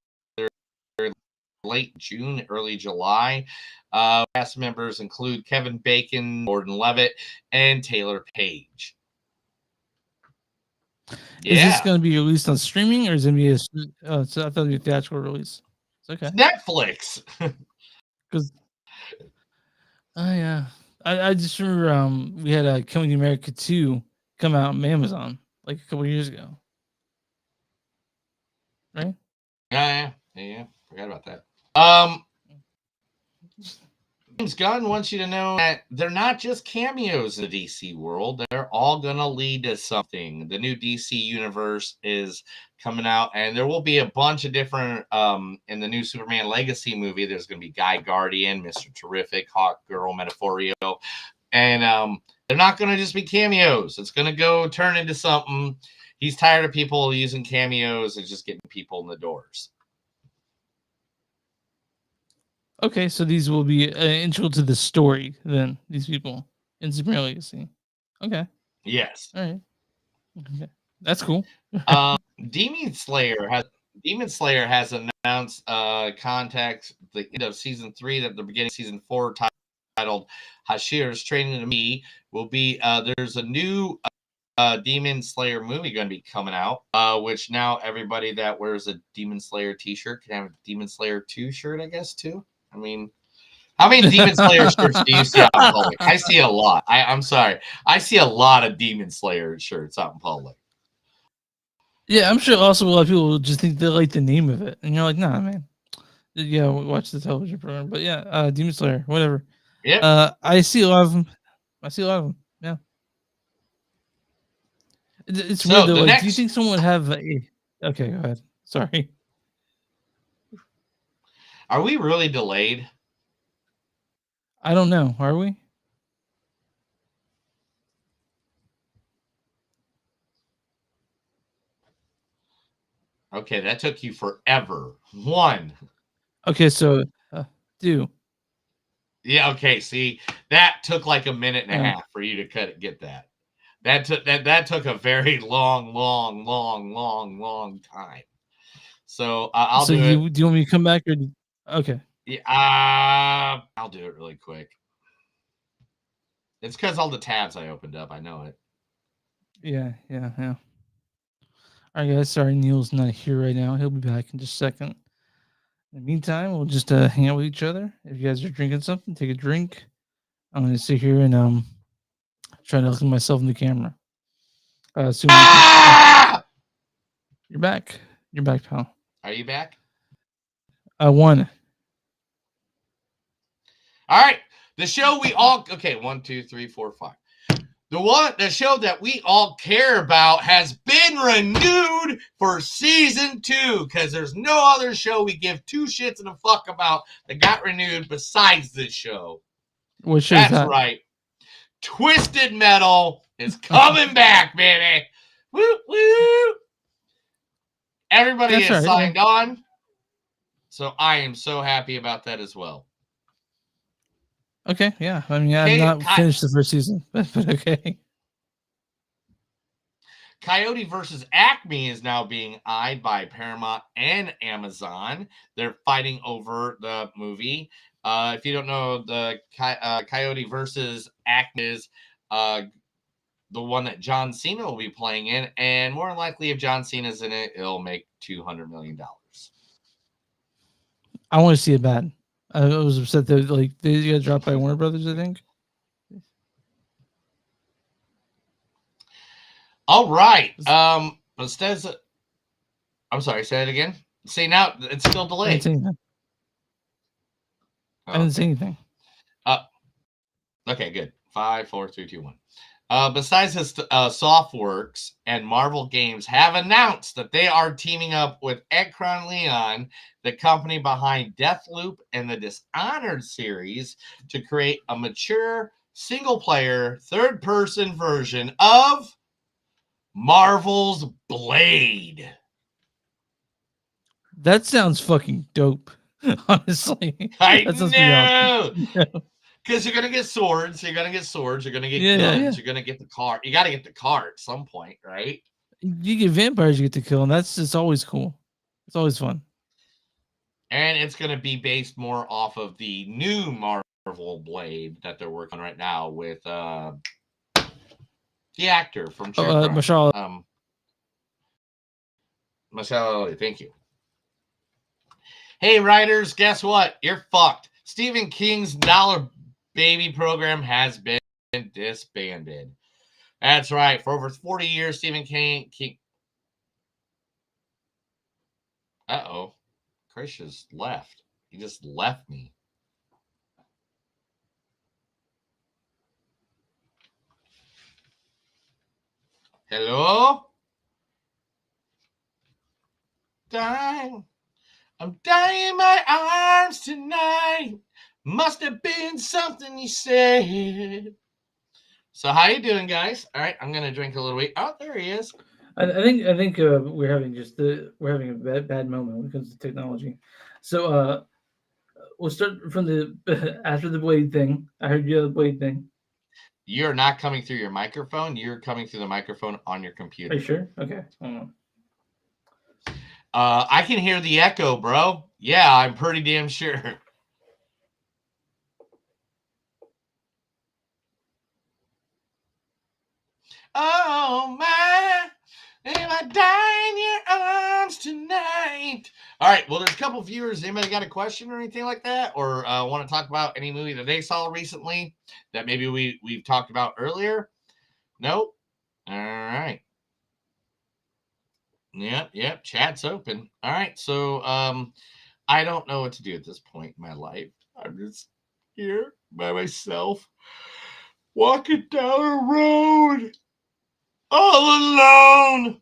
late June, early July. Cast members include Kevin Bacon, Gordon Levitt, and Taylor Page. Is this going to be released on streaming or is it going to be so I thought it'd be a theatrical release. It's okay. It's Netflix. Because yeah, I just remember we had Coming to America 2 come out on Amazon like a couple years ago, right? Yeah. Forgot about that. James Gunn wants you to know that they're not just cameos in the DC world. They're all going to lead to something. The new DC universe is coming out, and there will be a bunch of different, in the new Superman Legacy movie, there's going to be Guy Guardian, Mr. Terrific, Hawk Girl, Metaforio, and they're not going to just be cameos. It's going to go turn into something. He's tired of people using cameos and just getting people in the doors. Okay, so these will be integral to the story. Then these people in Superman Legacy. Okay. Yes. All right. Okay. That's cool. Demon Slayer has announced contact the end of season 3 that the beginning of season 4 titled Hashir's Training to Me will be there's a new Demon Slayer movie going to be coming out, which now everybody that wears a Demon Slayer t-shirt can have a Demon Slayer 2 shirt, I guess, too. I mean, how many Demon Slayer shirts do you see out in public? I see a lot. I'm sorry. I see a lot of Demon Slayer shirts out in public. Yeah, I'm sure also a lot of people will just think they like the name of it. And you're like, nah, man. Yeah, watch the television program. But yeah, Demon Slayer, whatever. Yep. I see a lot of them. Yeah. It's So, weird though. the Like, do you next- think someone would have a? Okay, go ahead. Sorry. Are we really delayed? I don't know. Are we? Okay, that took you forever. One. Okay, so do. Yeah, okay. See, that took like a minute and a Yeah. half for you to get that. That took a very long time. So I'll So do it. do you want me to come back or? Okay. Yeah, I'll do it really quick. It's because all the tabs I opened up. I know it. Yeah. All right, guys. Sorry, Neil's not here right now. He'll be back in just a second. In the meantime, we'll just hang out with each other. If you guys are drinking something, take a drink. I'm gonna sit here and try to look at myself in the camera. You're back. You're back, pal. Are you back? I won. All right. The show we all 1, 2, 3, 4, 5. The show that we all care about has been renewed for season 2 because there's no other show we give two shits and a fuck about that got renewed besides this show. What show is That's that? right. Twisted Metal is coming back, baby. Woo woo. Everybody has signed on. So I am so happy about that as well. Okay, yeah. I mean, I've not finished the first season, but okay. Coyote versus Acme is now being eyed by Paramount and Amazon. They're fighting over the movie. If you don't know, the Coyote versus Acme is the one that John Cena will be playing in, and more than likely, if John Cena's in it, it'll make $200 million. I want to see it bad. I was upset that they got dropped by Warner Brothers, I think. All right. Bethesda. I'm sorry. Say it again. See, now it's still delayed. I didn't say anything. Okay, good. 5, 4, 3, 2, 1. Besides his Softworks and Marvel Games have announced that they are teaming up with Ekron Leon, the company behind Deathloop and the Dishonored series, to create a mature, single-player, third-person version of Marvel's Blade. That sounds fucking dope, honestly. I that sounds know. Pretty awesome. Because you're gonna get swords, you're gonna get guns, you're gonna get the car. You gotta get the car at some point, right? You get vampires you get to kill, and that's just always cool. It's always fun. And it's gonna be based more off of the new Marvel Blade that they're working on right now with the actor from Mashallah. Mashallah, thank you. Hey writers, guess what? You're fucked. Stephen King's Dollar Baby program has been disbanded. That's right. For over 40 years, Stephen King. Uh-oh. Chris just left. He just left me. Hello? Dying. I'm dying in my arms tonight. Must have been something you said. So how you doing, guys? All right, I'm gonna drink a little bit. Oh, there he is. I think we're having a bad moment when it comes to technology. So we'll start from the after the blade thing. I heard you have the blade thing. You're not coming through your microphone. You're coming through the microphone on your computer. Are you sure? Okay. Hold on. I can hear the echo, bro. Yeah, I'm pretty damn sure. Oh my, am I dying in your arms tonight? All right. Well, there's a couple viewers. Anybody got a question or anything like that, or want to talk about any movie that they saw recently that maybe we've talked about earlier? Nope. All right. Yep. Chat's open. All right. So I don't know what to do at this point in my life. I'm just here by myself, walking down a road, all alone.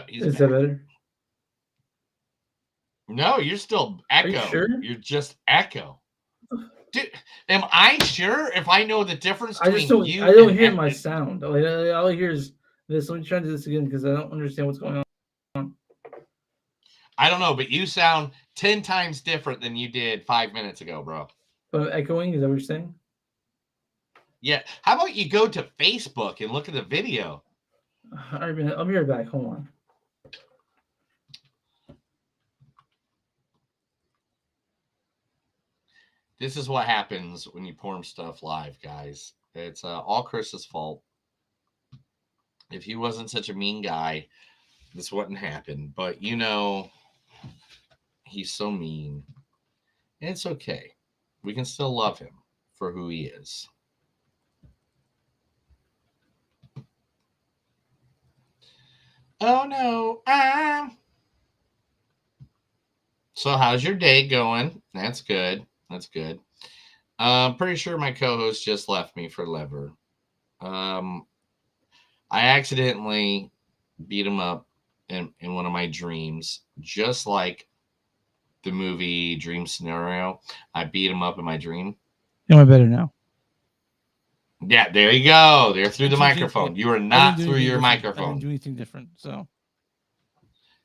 Is that better? No, you're still echo. Are you sure? You're just echo. Dude, am I sure if I know the difference I between just don't. you I don't and hear my sound. All I hear is this. Let me try to do this again because I don't understand what's going on. I don't know, but you sound 10 times different than you did 5 minutes ago, bro. But echoing, is that what you're saying? Yeah. How about you go to Facebook and look at the video? All right, man, I'll be right back. Hold on. This is what happens when you porn stuff live, guys. It's all Chris's fault. If he wasn't such a mean guy, this wouldn't happen. But you know, he's so mean. And it's okay. We can still love him for who he is. Oh no, So how's your day going? That's good. That's good. I'm pretty sure my co-host just left me for Lever. I accidentally beat him up in one of my dreams, just like the movie Dream Scenario. I beat him up in my dream. Am I better now? Yeah, there you go. They're through the microphone. You are not through your microphone. I didn't do anything different. So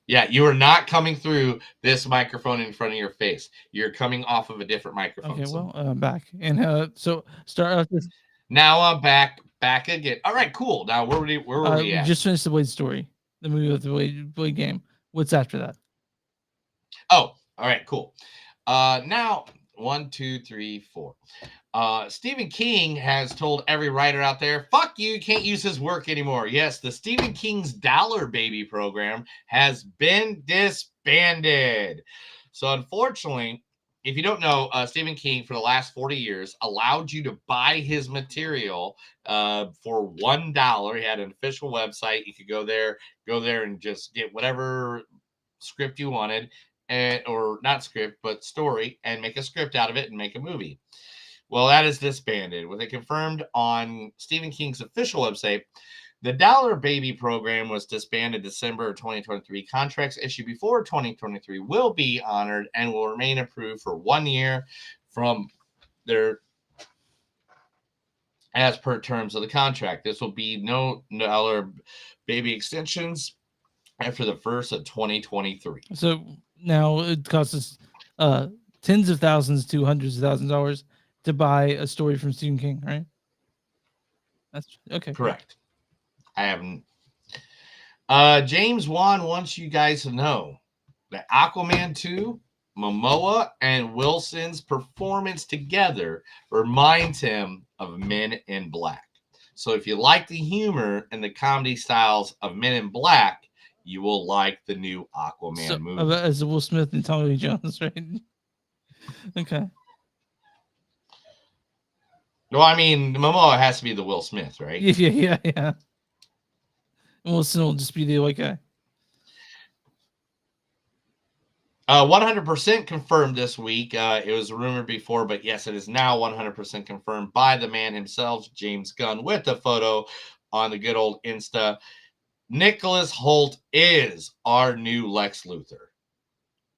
yeah, you are not coming through this microphone in front of your face. You're coming off of a different microphone. Okay, well, I'm back. And so start out this. Now I'm back again. All right, cool. Now where were we at? Just finished the Blade story, the movie with the Blade game. What's after that? Oh, all right, cool. Now 1, 2, 3, 4. Stephen King has told every writer out there, fuck you can't use his work anymore. Yes, the Stephen King's Dollar Baby program has been disbanded. So unfortunately, if you don't know, Stephen King for the last 40 years allowed you to buy his material for $1. He had an official website. You could go there and just get whatever script you wanted, or not script, but story, and make a script out of it and make a movie. Well, that is disbanded. What they confirmed on Stephen King's official website, the Dollar Baby program was disbanded December of 2023. Contracts issued before 2023 will be honored and will remain approved for 1 year from their as per terms of the contract. This will be no Dollar Baby extensions after the first of 2023. So now it costs us tens of thousands to hundreds of thousands of dollars to buy a story from Stephen King, right? That's okay. Correct. I haven't. James Wan wants you guys to know that Aquaman 2, Momoa, and Wilson's performance together reminds him of Men in Black. So if you like the humor and the comedy styles of Men in Black, you will like the new Aquaman movie. As Will Smith and Tommy Lee Jones, right? Okay. No, I mean, Momoa has to be the Will Smith, right? Yeah. Wilson will just be the white guy. 100% confirmed this week. It was rumored before, but yes, it is now 100% confirmed by the man himself, James Gunn, with a photo on the good old Insta. Nicholas Hoult is our new Lex Luthor.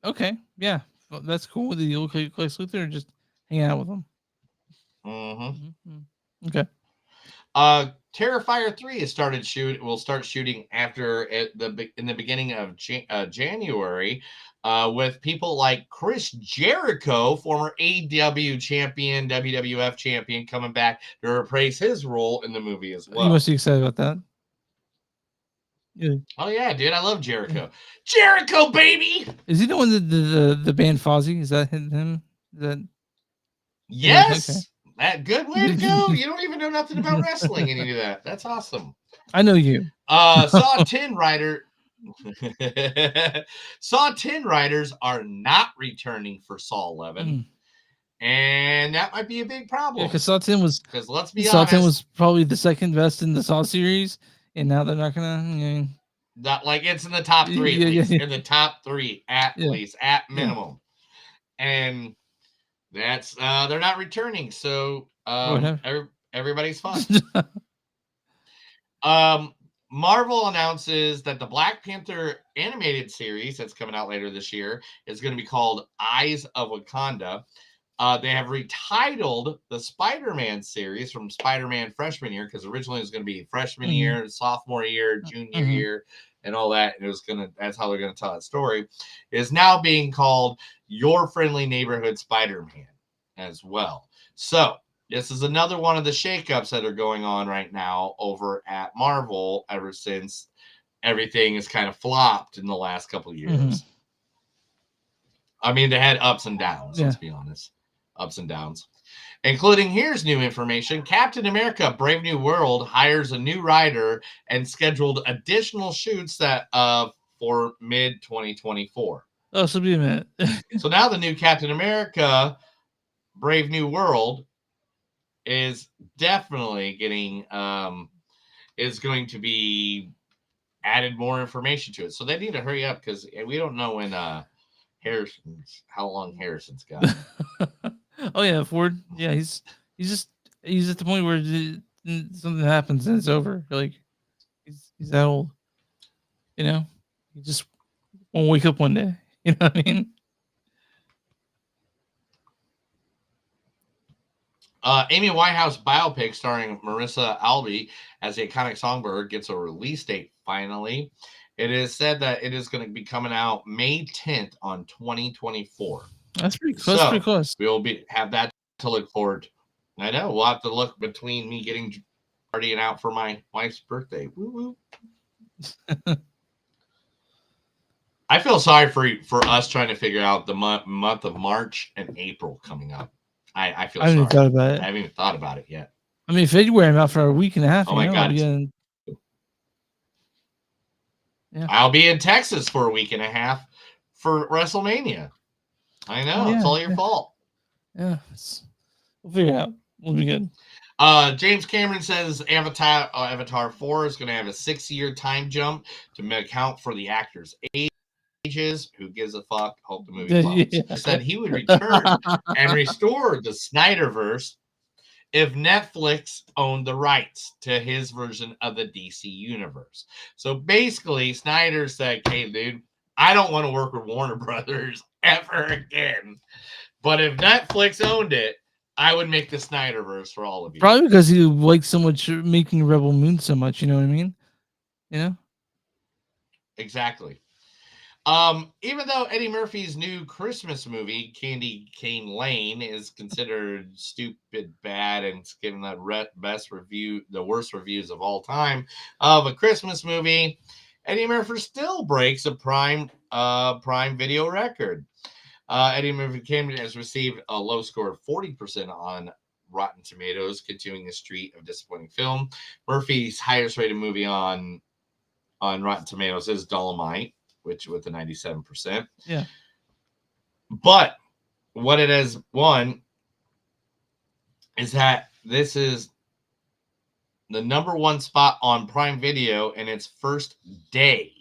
Okay, yeah, well, that's cool. Do you look like Lex Luthor or just hang out with him? Okay. Terrifier 3 will start shooting after in the beginning of January, with people like Chris Jericho, former AEW champion, WWF champion, coming back to reprise his role in the movie as well. You must be excited about that. Yeah. Oh yeah, dude, I love Jericho. Jericho, baby. Is he the one that the band Fozzy? Is that him? Is that yes. Okay. That good way to go. You don't even know nothing about wrestling and you do that. That's awesome. I know you. Saw 10 writer. Saw 10 writers are not returning for Saw 11. And that might be a big problem. Yeah, because Saw 10 was, Because let's be Saw 10 honest, was probably the second best in the Saw series, and now they're not gonna. that like it's in the top three Yeah, at yeah, least. yeah. In the top three at Yeah. least, at minimum. And that's they're not returning. So everybody's fine. Marvel announces that the Black Panther animated series that's coming out later this year is going to be called Eyes of Wakanda. They have retitled the Spider-Man series from Spider-Man freshman year, because originally it was going to be freshman year, sophomore year, junior year, and all that. And it was that's how they're going to tell that story. It is now being called Your Friendly Neighborhood Spider-Man as well. So this is another one of the shakeups that are going on right now over at Marvel ever since everything is kind of flopped in the last couple of years. I mean, they had ups and downs, let's be honest. Ups and downs. Including, here's new information. Captain America Brave New World hires a new writer and scheduled additional shoots that for mid-2024. Oh, so be a minute. So now the new Captain America Brave New World is definitely getting is going to be added more information to it. So they need to hurry up, because we don't know when how long Harrison's got. Oh yeah, Ford. Yeah, he's at the point where something happens and it's over. Like he's that old. You know, he just won't wake up one day. You know what I mean? Amy Winehouse biopic starring Marissa Alby as the iconic songbird gets a release date finally. It is said that it is going to be coming out May 10th on 2024. That's pretty close. That's pretty close. We'll have that to look forward to. I know. We'll have to look between me getting partying out for my wife's birthday. Woo woo. I feel sorry for us trying to figure out the month of March and April coming up. I feel sorry. I haven't thought about it. I haven't even thought about it yet. I mean, February, I'm out for a week and a half. Oh my God. Yeah. I'll be in Texas for a week and a half for WrestleMania. I know. It's all your fault. Yeah. We'll figure it out. We'll be good. James Cameron says Avatar 4 is going to have a 6-year time jump to account for the actors' ages. Who gives a fuck? Hope the movie flops. He said he would return and restore the Snyderverse if Netflix owned the rights to his version of the DC universe. So basically, Snyder said, hey, dude, I don't want to work with Warner Brothers ever again. But if Netflix owned it, I would make the Snyderverse for all of you. Probably because he likes so much making Rebel Moon so much, you know what I mean? You know? Exactly. Even though Eddie Murphy's new Christmas movie, Candy Cane Lane, is considered stupid, bad, and it's given the worst reviews of all time of a Christmas movie, Eddie Murphy still breaks a Prime Video record. Eddie Murphy has received a low score of 40% on Rotten Tomatoes, continuing the streak of disappointing film. Murphy's highest rated movie on Rotten Tomatoes is Dolomite, which with a 97%. Yeah. But what it has won is that this is the #1 spot on Prime Video in its first day,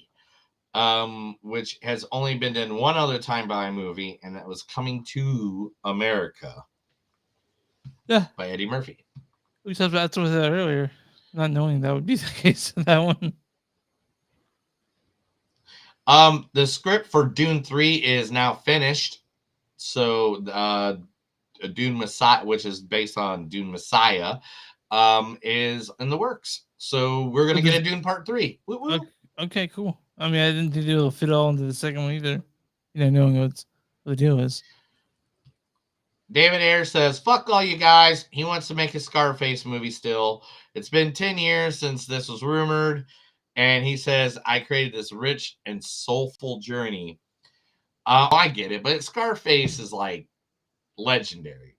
which has only been done one other time by a movie, and that was Coming to America. Yeah. By Eddie Murphy. We talked about that earlier, not knowing that would be the case of that one. The script for Dune 3 is now finished. So Dune Messiah, which is based on Dune Messiah, is in the works. So we're gonna get a Dune Part 3. Woo-woo. Okay, cool. I mean, I didn't think it'll fit all into the second one either. You know, knowing what the deal is. David Ayer says, fuck all you guys. He wants to make a Scarface movie still. It's been 10 years since this was rumored. And he says, I created this rich and soulful journey. I get it, but Scarface is like legendary.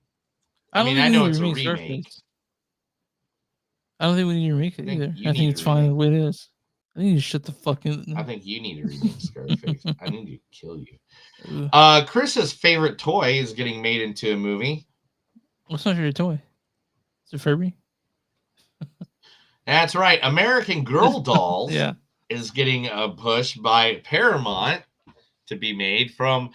I mean, I know it's a remake. Scarface. I don't think we need to remake it either. I think it's fine the way it is. I think you shut the fucking. I think you need to remake Scarface. I need to kill you. Ugh. Chris's favorite toy is getting made into a movie. What's my favorite toy? Is it Furby? That's right. American Girl Dolls Yeah. is getting a push by Paramount to be made from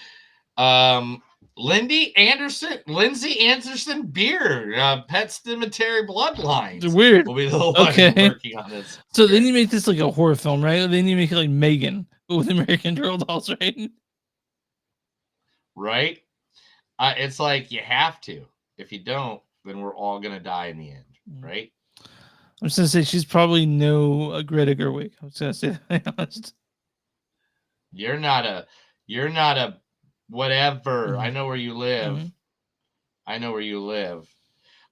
Lindsay Anderson Beer, Pet Cemetery Bloodlines. Weird. Will be the one Okay. working on this. So they need to make this like a horror film, right? They need to make it like Megan, but with American Girl Dolls, right? Right? It's like you have to. If you don't, then we're all gonna die in the end, right? I'm just gonna say she's probably no Greta Gerwig. I'm just gonna say that honest. You're not a whatever. I know where you live. Mhm. I know where you live.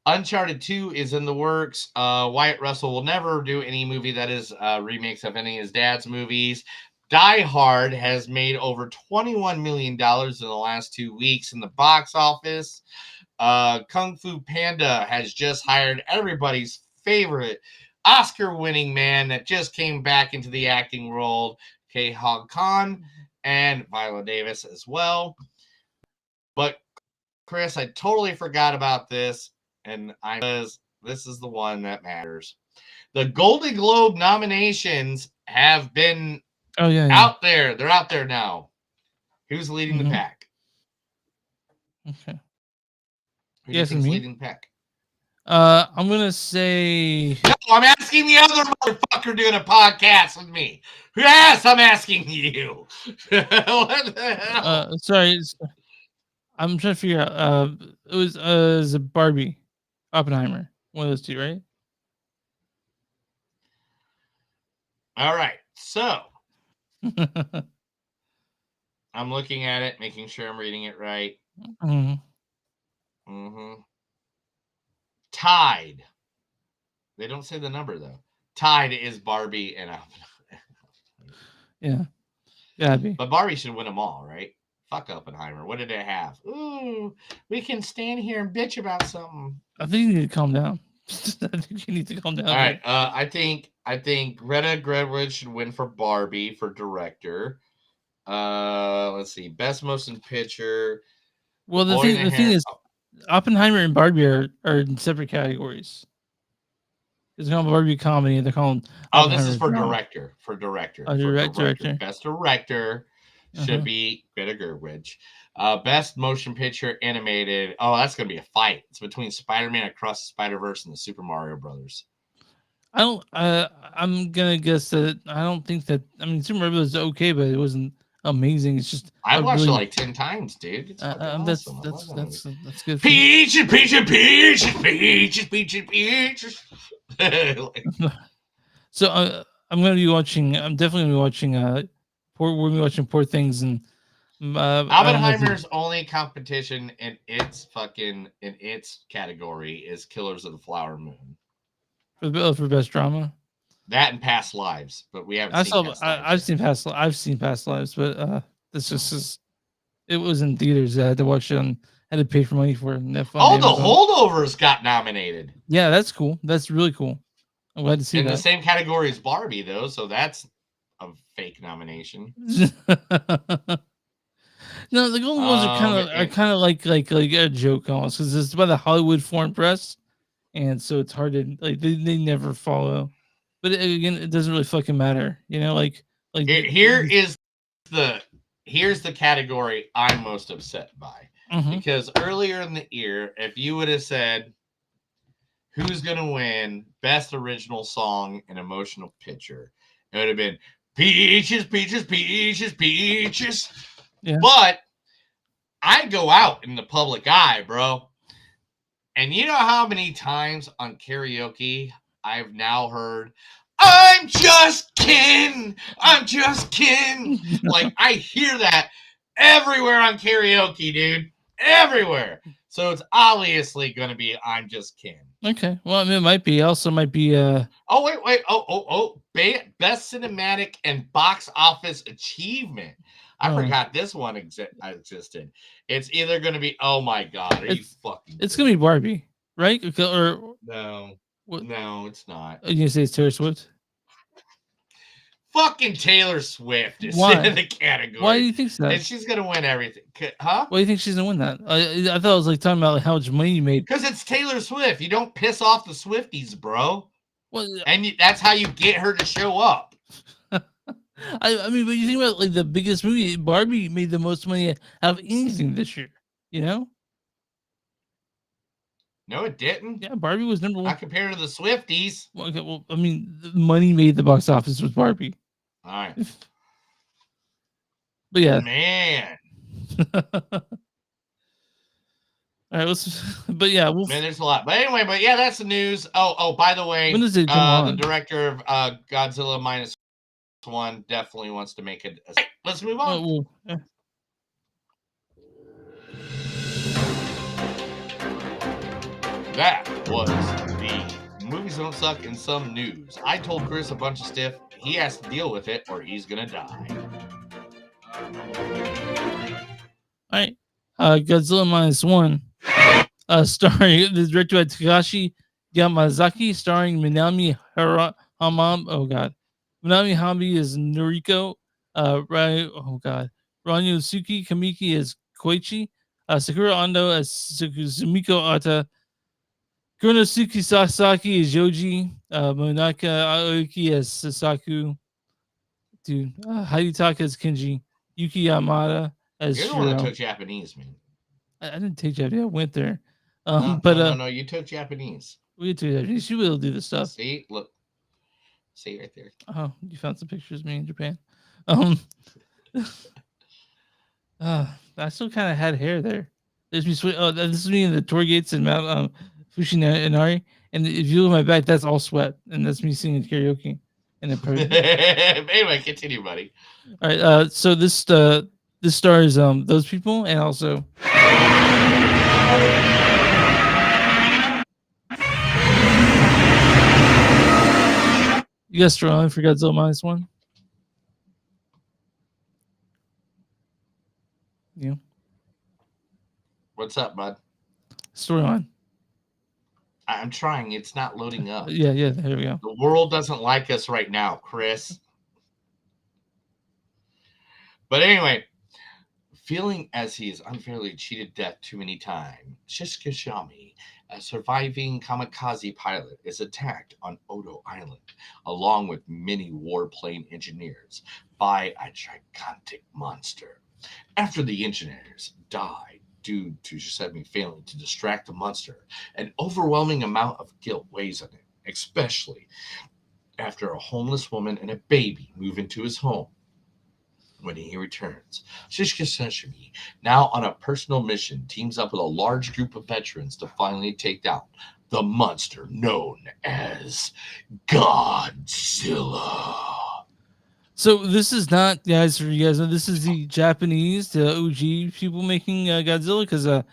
Uncharted 2 is in the works. Wyatt Russell will never do any movie that is remakes of any of his dad's movies. Die Hard has made over $21 million in the last 2 weeks in the box office. Kung Fu Panda has just hired everybody's favorite Oscar-winning man that just came back into the acting world, K. Hog Khan, and Viola Davis as well. But Chris, I totally forgot about this, and this is the one that matters. The Golden Globe nominations have been out there. They're out there now. Who's leading the pack? Okay. Who do you think's leading the pack? I'm gonna say. No, I'm asking the other motherfucker doing a podcast with me. Yes, I'm asking you. What the hell? Sorry, I'm trying to figure out. It was a Barbie, Oppenheimer, one of those two, right? All right, so I'm looking at it, making sure I'm reading it right. Tied. They don't say the number though. Tied is Barbie and Oppenheimer. Yeah. But Barbie should win them all, right? Fuck Oppenheimer. What did it have? Ooh, we can stand here and bitch about something. I think you need to calm down. I think you need to calm down. All right. I think Greta Gerwig should win for Barbie for director. Let's see. Best motion picture. Well, the thing is, Oppenheimer and Barbie are in separate categories. It's called Barbie comedy. They're called. Oh, this is for director. For director. Oh, director. Best director should be Greta Gerwig. Best motion picture animated. Oh, that's gonna be a fight. It's between Spider-Man Across the Spider-Verse and the Super Mario Brothers. I'm gonna guess that I don't think that. I mean, Super Mario Brothers is okay, but it wasn't amazing. It's just I watched it like 10 times, dude. It's awesome. That's good. Peaches. So I'm gonna be watching. I'm definitely gonna be watching. We're gonna be watching Poor Things and. Oppenheimer's only competition in its category is Killers of the Flower Moon. For best drama. That and Past Lives, but we haven't. I've seen Past Lives, but this just is. It was in theaters. I had to watch it on. I had to pay for money for it. The Holdovers got nominated. Yeah, that's cool. That's really cool. I'm glad to see that. In the same category as Barbie, though, so that's a fake nomination. No, the Golden Globes are kind of like a joke almost because it's by the Hollywood Foreign Press, and so it's hard to like they never follow. But again, it doesn't really fucking matter, you know. Here's the category I'm most upset by because earlier in the year, if you would have said who's gonna win Best Original Song and Emotional Picture, it would have been Peaches. Yeah. But I go out in the public eye, bro. And you know how many times on karaoke I've now heard, I'm just kidding. Like, I hear that everywhere on karaoke, dude. Everywhere. So it's obviously going to be I'm just kidding. Okay. Well, I mean, it might be. Also might be. Oh, wait. Oh. Best Cinematic and Box Office Achievement. I forgot this one existed. It's either going to be, oh my God, are you fucking It's going to be Barbie, right? Or no, it's not. You say it's Taylor Swift? Fucking Taylor Swift is Why? in the category. Why do you think so? And she's gonna win everything, huh? Why do you think she's gonna win that? I thought it was like talking about like how much money you made. Because it's Taylor Swift. You don't piss off the Swifties, bro. Well, And that's how you get her to show up. I mean, but you think about like the biggest movie, Barbie made the most money out of anything this year. You know? No, it didn't. Yeah, Barbie was number one. Not compared to the Swifties. Well, okay, well, I mean, the money made the box office with Barbie. All right. But yeah. Man. All right, but yeah, Man, there's a lot. But anyway, yeah, that's the news. Oh, by the way, when does it come on? The director of Godzilla -1 definitely wants to make it. Right, let's move on. Oh, well, yeah. That was the Movies Don't Suck in Some News. I told Chris a bunch of stuff. He has to deal with it or he's going to die. All right. Godzilla -1. Starring the director by Takashi Yamazaki, starring Minami Hamam. Oh god. Minami Hambi is Noriko. Ranyosuke Kamiki is Koichi. Sakura Ando as Sumiko Ata. Kuronosuke Sasaki is Yoji. Monaka Aoki as Sasaku. Dude. Hayutaka as Kenji. Yuki Yamada as You're the one that took Japanese, man. I didn't take Japanese. I went there. No, you took Japanese. We took Japanese. You will do this stuff. See, look. See right there. Oh, you found some pictures of me in Japan. I still kind of had hair there. There's me. Oh, this is me in the tour gates in Mount Fushinari. And if you look at my back, that's all sweat, and that's me singing karaoke. And anyway, continue, buddy. All right. So this stars those people, and also. You guys strong for Godzilla -1? Yeah. What's up, bud? Storyline. I'm trying. It's not loading up. Yeah. There we go. The world doesn't like us right now, Chris. But anyway, feeling as he is unfairly cheated death too many times, Shishkashami, a surviving kamikaze pilot, is attacked on Odo Island, along with many warplane engineers, by a gigantic monster. After the engineers die due to Shisemi failing to distract the monster, an overwhelming amount of guilt weighs on it, especially after a homeless woman and a baby move into his home. When he returns, Shishka Sashimi, now on a personal mission, teams up with a large group of veterans to finally take down the monster known as Godzilla. So this is not, guys, for you guys know, this is the Japanese, the OG people making Godzilla, because this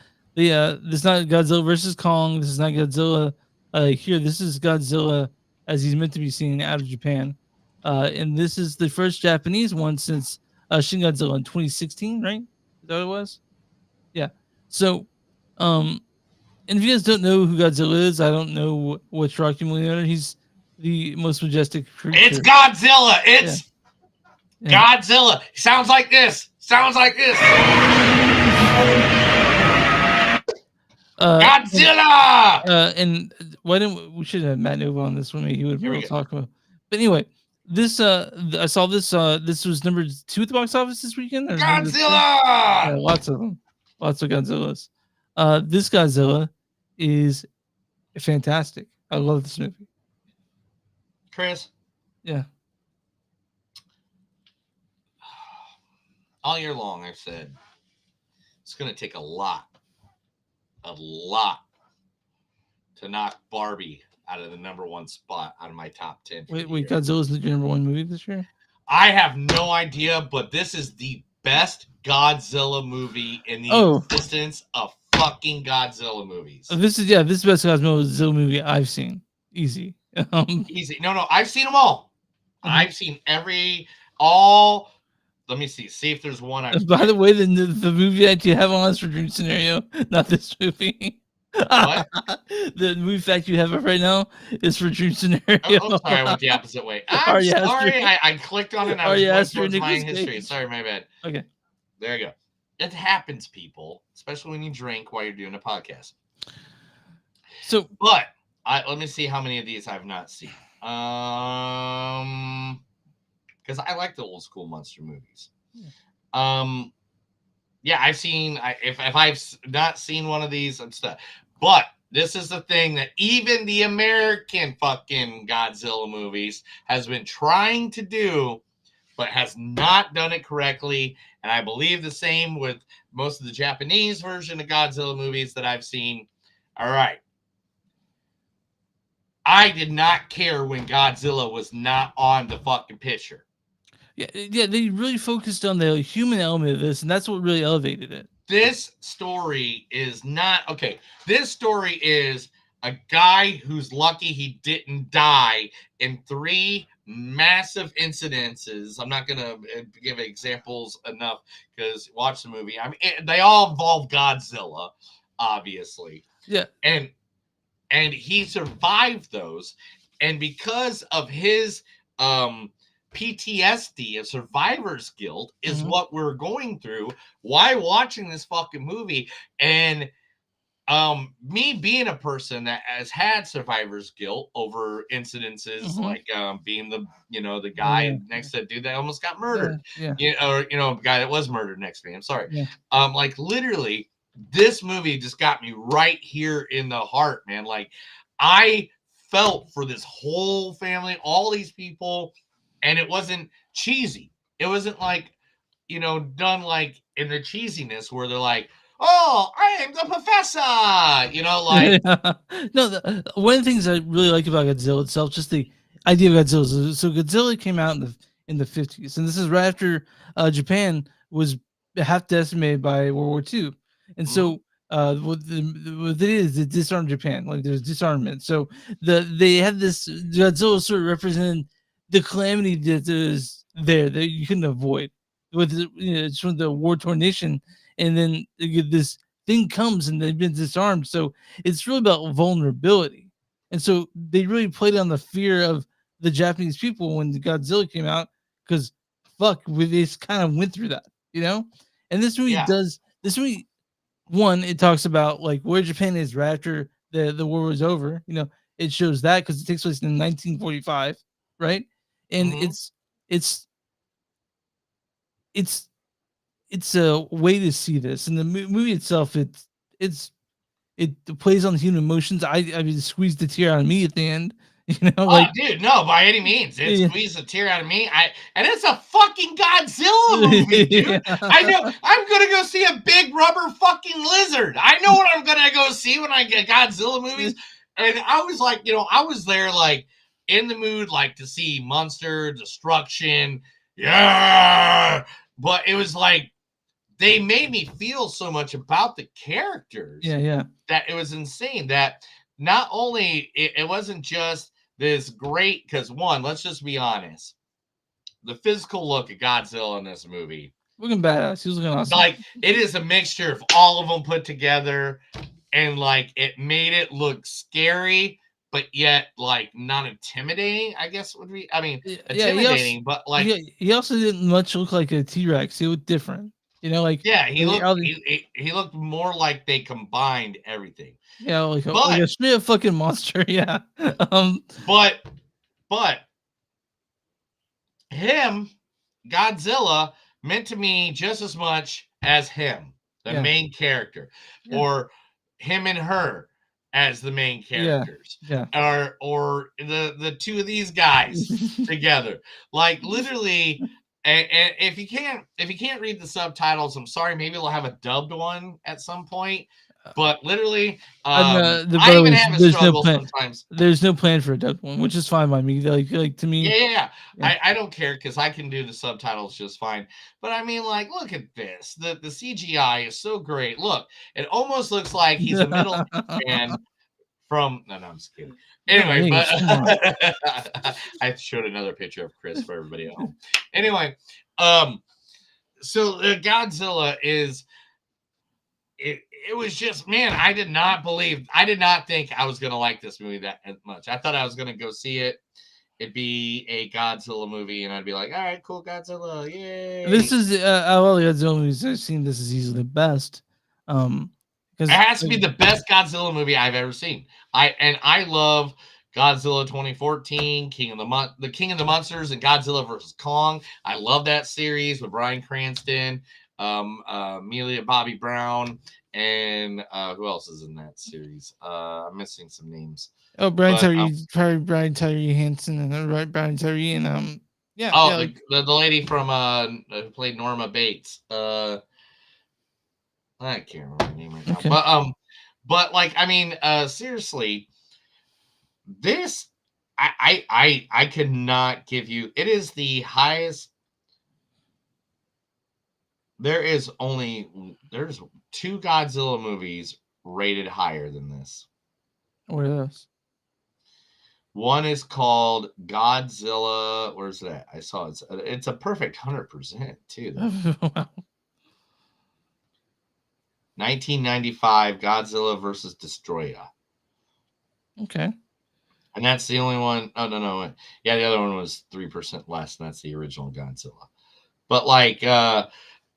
is not Godzilla versus Kong. This is not Godzilla here. This is Godzilla as he's meant to be seen out of Japan, and this is the first Japanese one since Shin Godzilla in 2016, right? Is that what it was? Yeah. So, and if you guys don't know who Godzilla is, I don't know what's Rocky Millionaire. He's the most majestic creature. It's Godzilla. It's Godzilla. Sounds like this. Godzilla. And why didn't we should have Matt Nova on this one? Maybe he would be able to talk about. But anyway, this I saw this. This was number 2 at the box office this weekend. Godzilla. Yeah, lots of them. Lots of Godzillas. This Godzilla is fantastic. I love this movie. Chris. Yeah. All year long, I've said it's going to take a lot to knock Barbie out of the number 1 spot out of my top 10. Wait, Godzilla's the number 1 movie this year? I have no idea, but this is the best Godzilla movie in the existence of fucking Godzilla movies. This is the best Godzilla movie I've seen. Easy. Easy. No, I've seen them all. I've seen all. Let me see if there's one. By the way, the movie that you have on us for Dream Scenario, not this movie. What? The movie fact you have up right now is for Dream Scenario. Oh, sorry, I went the opposite way. I'm Ari Aster. sorry. I clicked on it and I was Ari going Aster, towards my Nicolas history. Cage. Sorry, my bad. Okay. There you go. It happens, people, especially when you drink while you're doing a podcast. So, But let me see how many of these I've not seen. Because I like the old school monster movies. Yeah, I've seen. If I've not seen one of these, I'm stuck. But this is the thing that even the American fucking Godzilla movies has been trying to do, but has not done it correctly. And I believe the same with most of the Japanese version of Godzilla movies that I've seen. All right. I did not care when Godzilla was not on the fucking picture. yeah, they really focused on the human element of this, and that's what really elevated it. This story is not okay. This story is a guy who's lucky he didn't die in 3 massive incidences. I'm not gonna give examples enough because watch the movie. I mean, they all involve Godzilla, obviously. Yeah, and he survived those, and because of his PTSD of survivor's guilt is what we're going through. Why watching this fucking movie? And me being a person that has had survivor's guilt over incidences like being the guy next to the dude that almost got murdered, or guy that was murdered next to me. I'm sorry. Like literally, this movie just got me right here in the heart, man. Like I felt for this whole family, all these people. And it wasn't cheesy. It wasn't like, done like in the cheesiness where they're like, oh, I am the professor, like. No, one of the things I really like about Godzilla itself, just the idea of Godzilla. So Godzilla came out in the 50s, and this is right after Japan was half decimated by World War II, and so what it is, it disarmed Japan. Like there's disarmament. So they had this Godzilla sort of representing the calamity that is there that you couldn't avoid with it's from the war torn nation, and then this thing comes and they've been disarmed. So it's really about vulnerability, and so they really played on the fear of the Japanese people when the Godzilla came out because we just kind of went through that, And this movie does this movie. One, it talks about like where Japan is right after the war was over. It shows that because it takes place in 1945, right? And it's a way to see this, and the movie itself, it plays on human emotions. I mean, squeezed the tear out of me at the end. Oh, dude, no, by any means, it squeezed a tear out of me. And it's a fucking Godzilla movie, dude. I know. I'm gonna go see a big rubber fucking lizard. I know what I'm gonna go see when I get Godzilla movies. And I was like, I was there like in the mood like to see monster destruction. Yeah, but it was like they made me feel so much about the characters. That it was insane. That not only it wasn't just this great, because one, let's just be honest, the physical look of Godzilla in this movie, looking badass. He was looking awesome. Like it is a mixture of all of them put together, and like it made it look scary, but yet like not intimidating. I guess would be. I mean, intimidating, but like he also didn't much look like a T-Rex. He looked different. Like he looked more like they combined everything. Yeah, like a straight up fucking monster. Yeah. But him, Godzilla, meant to me just as much as him, the main character, or him and her as the main characters, or the two of these guys together, like literally. And if you can't read the subtitles, I'm sorry. Maybe we'll have a dubbed one at some point. But literally, I even have a struggle sometimes. There's no plan for a dubbed one, which is fine by me. Like to me, yeah. I don't care because I can do the subtitles just fine. But I mean, like, look at this. The CGI is so great. Look, it almost looks like he's a middle man from. No, I'm just kidding. Anyway, but I showed another picture of Chris for everybody at home. Anyway, so Godzilla is it was just, man, I did not think I was gonna like this movie that much. I thought I was gonna go see it. It'd be a Godzilla movie, and I'd be like, all right, cool, Godzilla, yay. This is out of all the Godzilla movies I've seen, this is easily the best. Because it has to be the best Godzilla movie I've ever seen. I love Godzilla 2014, King of the Monsters, and Godzilla vs. Kong. I love that series with Bryan Cranston, Amelia Bobby Brown, and who else is in that series? I'm missing some names. Oh, Brian Tyree Hansen and Brian Tyree and the lady from who played Norma Bates. I can't remember her name right now. Okay. But like, I mean, seriously, this I cannot give you. It is the highest. There's 2 Godzilla movies rated higher than this. What are those? One is called Godzilla. Where's that? I saw it. It's a perfect 100% too. Wow. 1995 Godzilla versus Destroyer. Okay. And that's the only one. Oh, no. Yeah, the other one was 3% less, and that's the original Godzilla. But like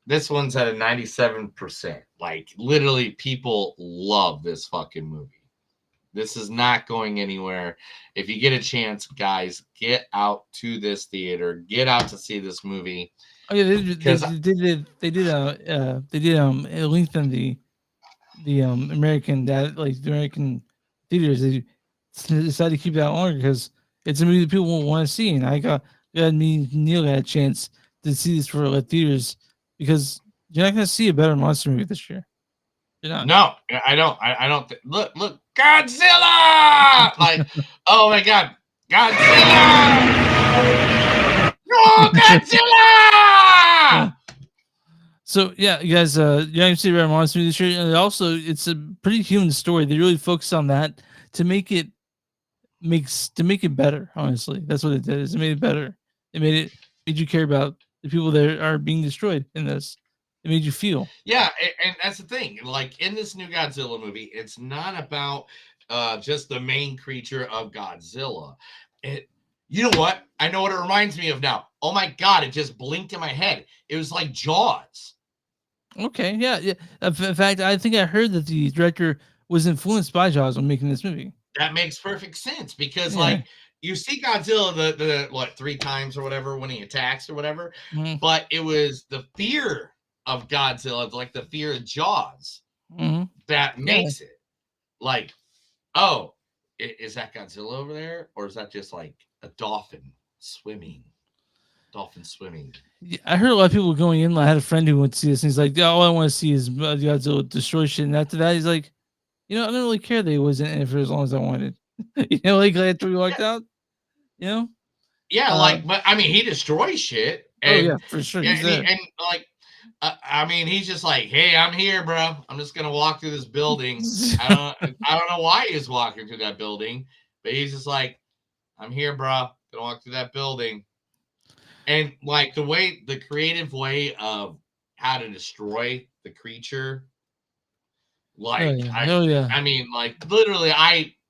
this one's at a 97%. Like literally people love this fucking movie. This is not going anywhere. If you get a chance, guys, get out to this theater. Get out to see this movie. Oh yeah, they did lengthen the American theaters. They decided to keep that longer because it's a movie that people won't want to see. And me and Neil got a chance to see this for theaters because you're not going to see a better monster movie this year. You're not. No, I don't. I don't. Look, Godzilla! Like, oh my God, Godzilla! No, Godzilla! So yeah, you guys, you're not going to see a better monster movie this year, and also it's a pretty human story. They really focused on that to make it better. Honestly, that's what it did. It made it better. It made you care about the people that are being destroyed in this. It made you feel. Yeah, and that's the thing. Like in this new Godzilla movie, it's not about just the main creature of Godzilla. You know what? I know what it reminds me of now. Oh my God! It just blinked in my head. It was like Jaws. Okay, yeah. In fact, I think I heard that the director was influenced by Jaws when making this movie. That makes perfect sense because, like, you see Godzilla the 3 times or whatever when he attacks or whatever, but it was the fear of Godzilla, like the fear of Jaws, that makes it like, oh, is that Godzilla over there, or is that just like a dolphin swimming? Yeah, I heard a lot of people going in. I had a friend who went to see this, and he's like, all I want to see is Godzilla destroy shit. And after that, he's like, I don't really care that he wasn't in it for as long as I wanted. Like after we walked out, Yeah, but I mean, he destroys shit. And, yeah, for sure. I mean, he's just like, hey, I'm here, bro. I'm just gonna walk through this building. I don't know why he's walking through that building, but he's just like, I'm here, bro. Gonna walk through that building. And like the creative way of how to destroy the creature, I mean, like literally,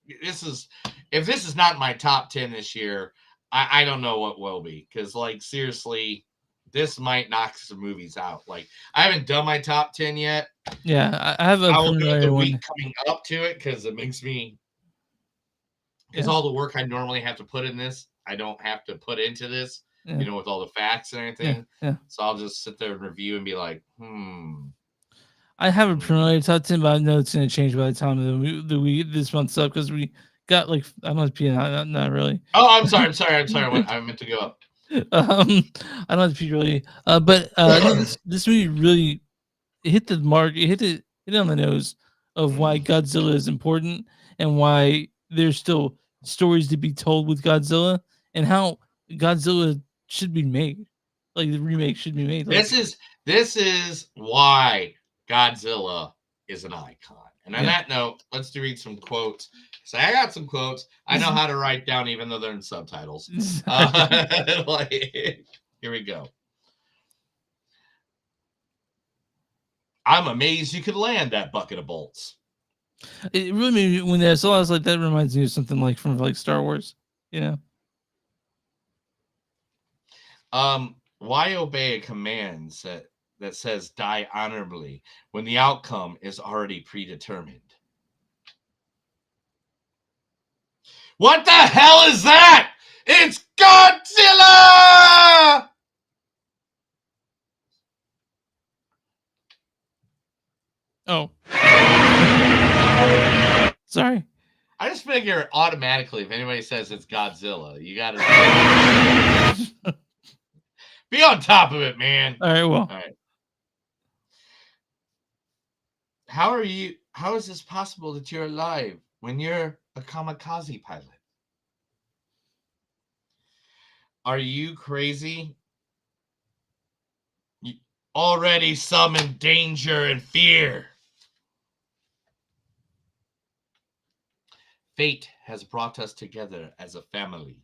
if this is not my top 10 this year, I don't know what will be, because like seriously, this might knock some movies out. Like I haven't done my top 10 yet. Yeah, I have a familiar one week coming up to it because it makes me all the work I normally have to put in this, I don't have to put into this. With all the facts and everything. Yeah. So I'll just sit there and review and be like, I have a preliminary top 10, but I know it's going to change by the time this month's up because we got like I'm not pee, not really. Oh, I'm sorry. I meant to go up. I don't have to pee really, but this movie really hit the mark. It hit it on the nose of why Godzilla is important and why there's still stories to be told with Godzilla and how Godzilla should be made. Like the remake should be made. This is why Godzilla is an icon. And on that note, let's read some quotes. So I got some quotes. I know how to write down even though they're in subtitles. Here we go. I'm amazed you could land that bucket of bolts. It really made me, when I saw it, I was like, that reminds me of something like from like Star Wars. You know? Why obey a command that says die honorably when the outcome is already predetermined? What the hell is that? It's Godzilla! Oh. Sorry. I just figure automatically if anybody says it's Godzilla, you gotta be on top of it, man. All right, well. All right. How is this possible that you're alive when you're a kamikaze pilot? Are you crazy? You already summoned danger and fear. Fate has brought us together as a family.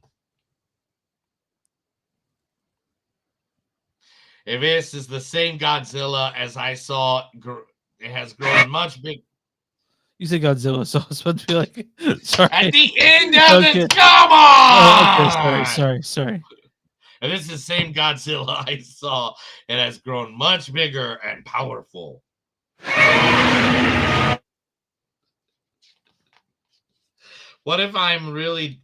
If this is the same Godzilla as I saw, it has grown much big. You said Godzilla, so I was about to be like, sorry. At the end of Okay. it, come on! Okay, sorry. And this is the same Godzilla I saw. It has grown much bigger and powerful. What if I'm really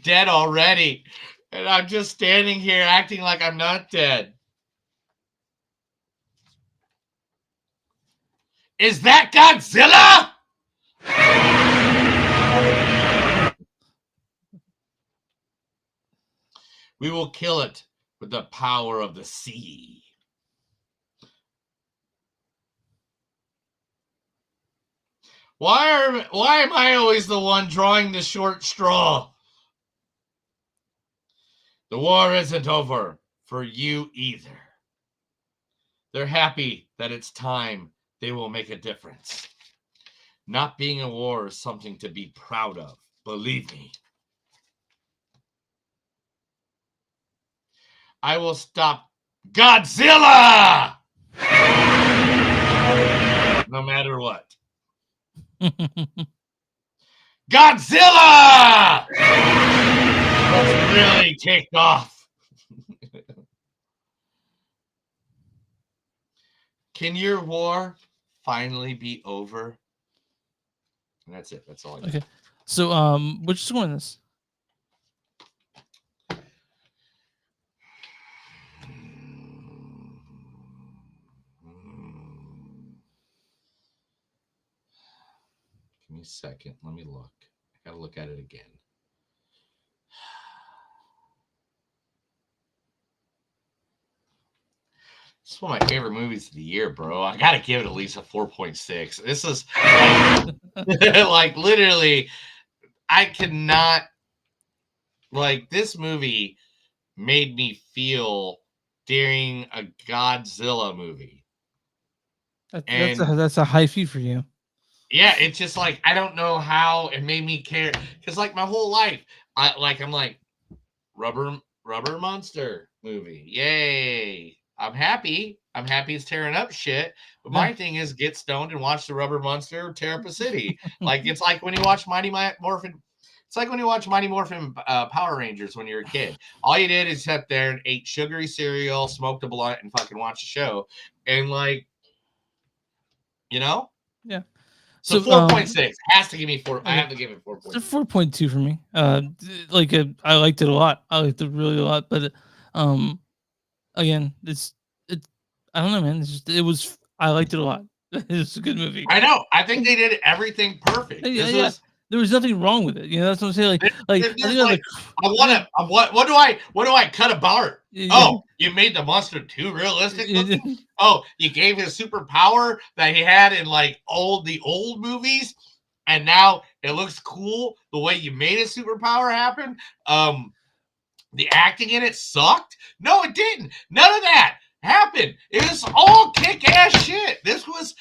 dead already? And I'm just standing here acting like I'm not dead. Is that Godzilla? We will kill it with the power of the sea. Why am I always the one drawing the short straw? The war isn't over for you either. They're happy that it's time they will make a difference. Not being a war is something to be proud of, believe me. I will stop Godzilla! No matter what. Godzilla! Let's really take off. Can your war finally be over? And that's it. That's all I got. Okay. So, which is one this? Give me a second. Let me look. I gotta look at it again. This is one of my favorite movies of the year, bro. I gotta give it at least a 4.6. This is like, like literally, I cannot, like, this movie made me feel during a Godzilla movie. That's a high fee for you. Yeah, it's just like, I don't know how it made me care. Because like my whole life, I'm like, rubber monster movie. Yay. I'm happy it's tearing up shit. But my thing is get stoned and watch the rubber monster tear up a city. Like it's like when you watch Mighty Morphin. It's like when you watch Mighty Morphin Power Rangers when you're a kid. All you did is sit there and ate sugary cereal, smoked a blunt, and fucking watched the show. And like, you know? Yeah. So 4.6 has to give me 4. I have to give it 4.2. It's a 4.2 for me. I liked it a lot. I liked it really a lot. But again, it's I don't know, man. I liked it a lot. It's a good movie. I know. I think they did everything perfect. There was nothing wrong with it. You know, that's what I'm saying. What do I cut about? Oh, you made the monster too realistic looking? Oh, you gave his superpower that he had in like the old movies, and now it looks cool the way you made his superpower happen. The acting in it sucked. No, it didn't. None of that happened. It was all kick-ass shit. This was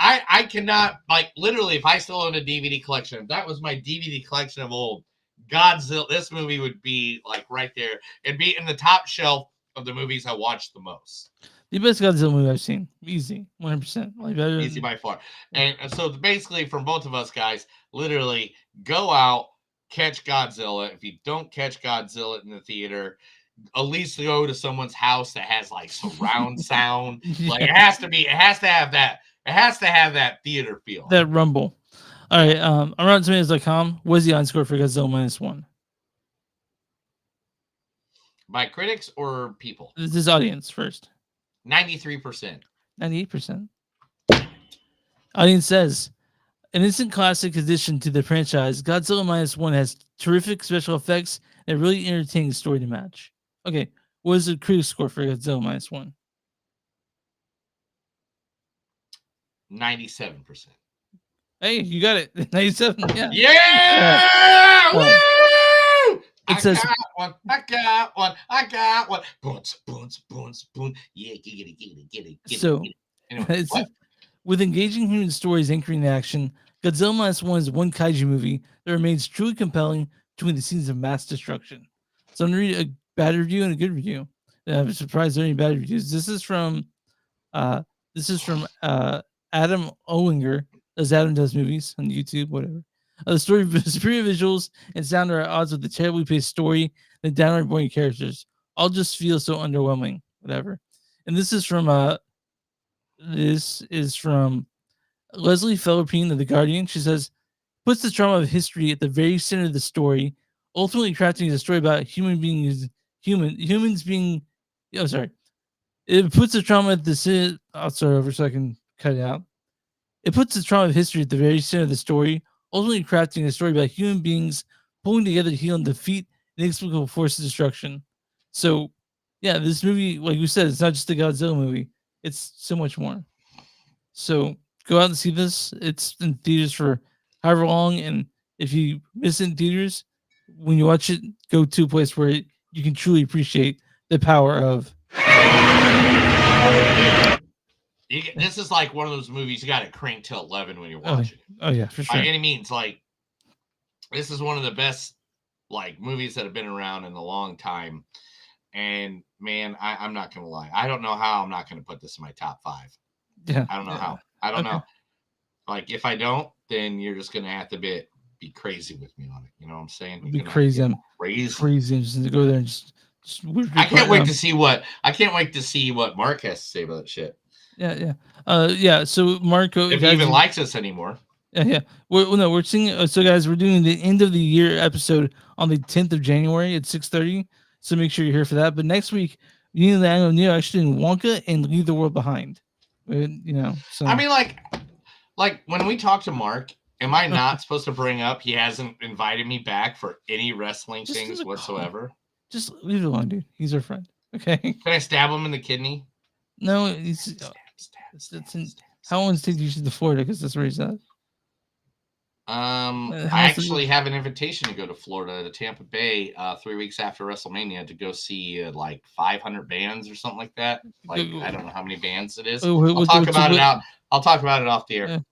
I cannot, like, literally, if I still own a DVD collection, if that was my DVD collection of old Godzilla, this movie would be like right there. It'd be in the top shelf of the movies I watched the most. The best Godzilla movie I've seen. Easy. 100%. Like better Easy than, by far. And so basically, from both of us guys, literally go out, catch Godzilla. If you don't catch Godzilla in the theater, at least go to someone's house that has like surround sound. Like it has to have that theater feel. that rumble. All right. On RottenTomatoes.com, what's the score for Godzilla -1? By critics or people? This is audience first. 93%. 98%. Audience says, an instant classic addition to the franchise, Godzilla -1 has terrific special effects and a really entertaining story to match. Okay, what is the critic score for Godzilla -1? 97%. Hey, you got it. 97. Yeah. Yeah! Woo! It says I got one. Boons, boons, boons, boons. Yeah, get it. so. Anyway, It's, what? with engaging human stories anchoring the action, Godzilla -1 is one kaiju movie that remains truly compelling between the scenes of mass destruction. So I'm gonna read a bad review and a good review. I'm surprised there are any bad reviews. This is from Adam Owinger, as Adam does movies on YouTube, whatever. The story of superior visuals and sound are at odds with the terribly paced story and downright boring characters. All just feel so underwhelming, whatever. And this is from Leslie Philippine of The Guardian. She says, puts the trauma of history at the very center of the story, ultimately crafting a story about humans being. Oh, sorry. It puts the trauma at the center. I'll start over so I can cut it out. It puts the trauma of history at the very center of the story, ultimately crafting a story about human beings pulling together to heal and defeat an inexplicable force of destruction. So, yeah, this movie, like we said, it's not just a Godzilla movie. It's so much more. So go out and see this. It's in theaters for however long, and if you miss it in theaters, when you watch it, go to a place where you can truly appreciate the power of. This is like one of those movies you got to crank to 11 when you're watching it. Oh yeah, for sure. By any means, like this is one of the best like movies that have been around in a long time. And man, I'm not gonna lie. I don't know how I'm not gonna put this in my top 5. Yeah, I don't know how. I don't know. Like if I don't, then you're just gonna have to be crazy with me on it. You know what I'm saying? Be crazy. I'm crazy. Just to go there and just I can't wait to see what Mark has to say about that shit. Yeah. So Marco, if he even likes us anymore. Yeah. We're seeing. So guys, we're doing the end of the year episode on the 10th of January at 6:30. So make sure you're here for that. But next week, Neil and Neil actually doing Wonka and Leave the World Behind. So I mean, like when we talk to Mark, am I not supposed to bring up he hasn't invited me back for any wrestling things whatsoever? Just leave it alone, dude. He's our friend. Okay. Can I stab him in the kidney? No, he's how long does it take you to Florida? Because that's where he's at. I actually have an invitation to go to Florida, to Tampa Bay, 3 weeks after WrestleMania to go see like 500 bands or something like that. Like I don't know how many bands it is. I'll talk about it off the air.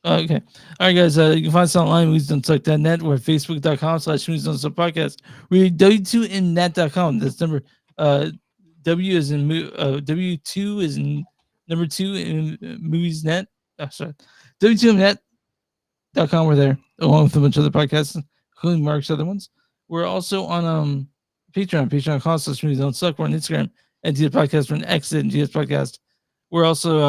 Okay. All right, guys. You can find us online, moviesdon'tsuck.net. We're at facebook.com/moviesdon'tsuck podcast. We're w2mnet.com. That's number W is in W2 is in number 2 in moviesnet. Oh, sorry. W2mnet.com. We're there along with a bunch of other podcasts, including Mark's other ones. We're also on Patreon.com/moviesdon'tsuck. We're on Instagram and the podcast. We're on X and GS podcast. We're also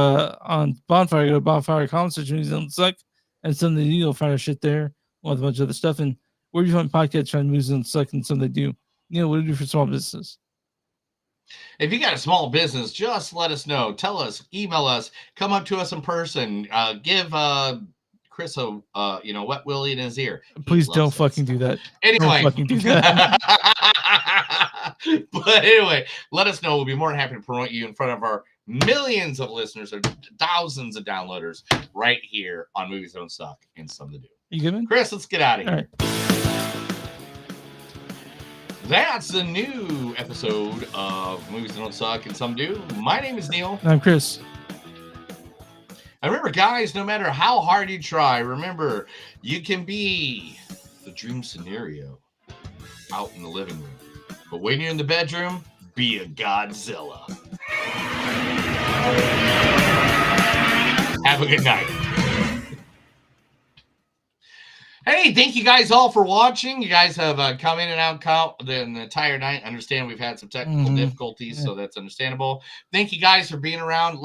on Bonfire. Go to bonfire.com/moviesdon'tsuck, and some of the you'll find our shit there, with a bunch of other stuff. And where do you find podcasts trying movies don't suck and some they do? Neil, what do you do for small businesses? If you got a small business, just let us know. Tell us, email us, come up to us in person. Give Chris a wet willy in his ear. Please don't fucking do that. Anyway, don't fucking do that. But anyway, let us know. We'll be more than happy to promote you in front of our millions of listeners or thousands of downloaders right here on Movies Don't Suck and Some to Do. You good, man? Chris, let's get out of here. All right. That's the new episode of Movies That Don't Suck and Some Do. My name is Neil. I'm Chris. And remember, guys, no matter how hard you try, remember, you can be the dream scenario out in the living room. But when you're in the bedroom, be a Godzilla. Have a good night. Hey, thank you guys all for watching. You guys have come in and out the entire night. Understand we've had some technical difficulties, so that's understandable. Thank you guys for being around.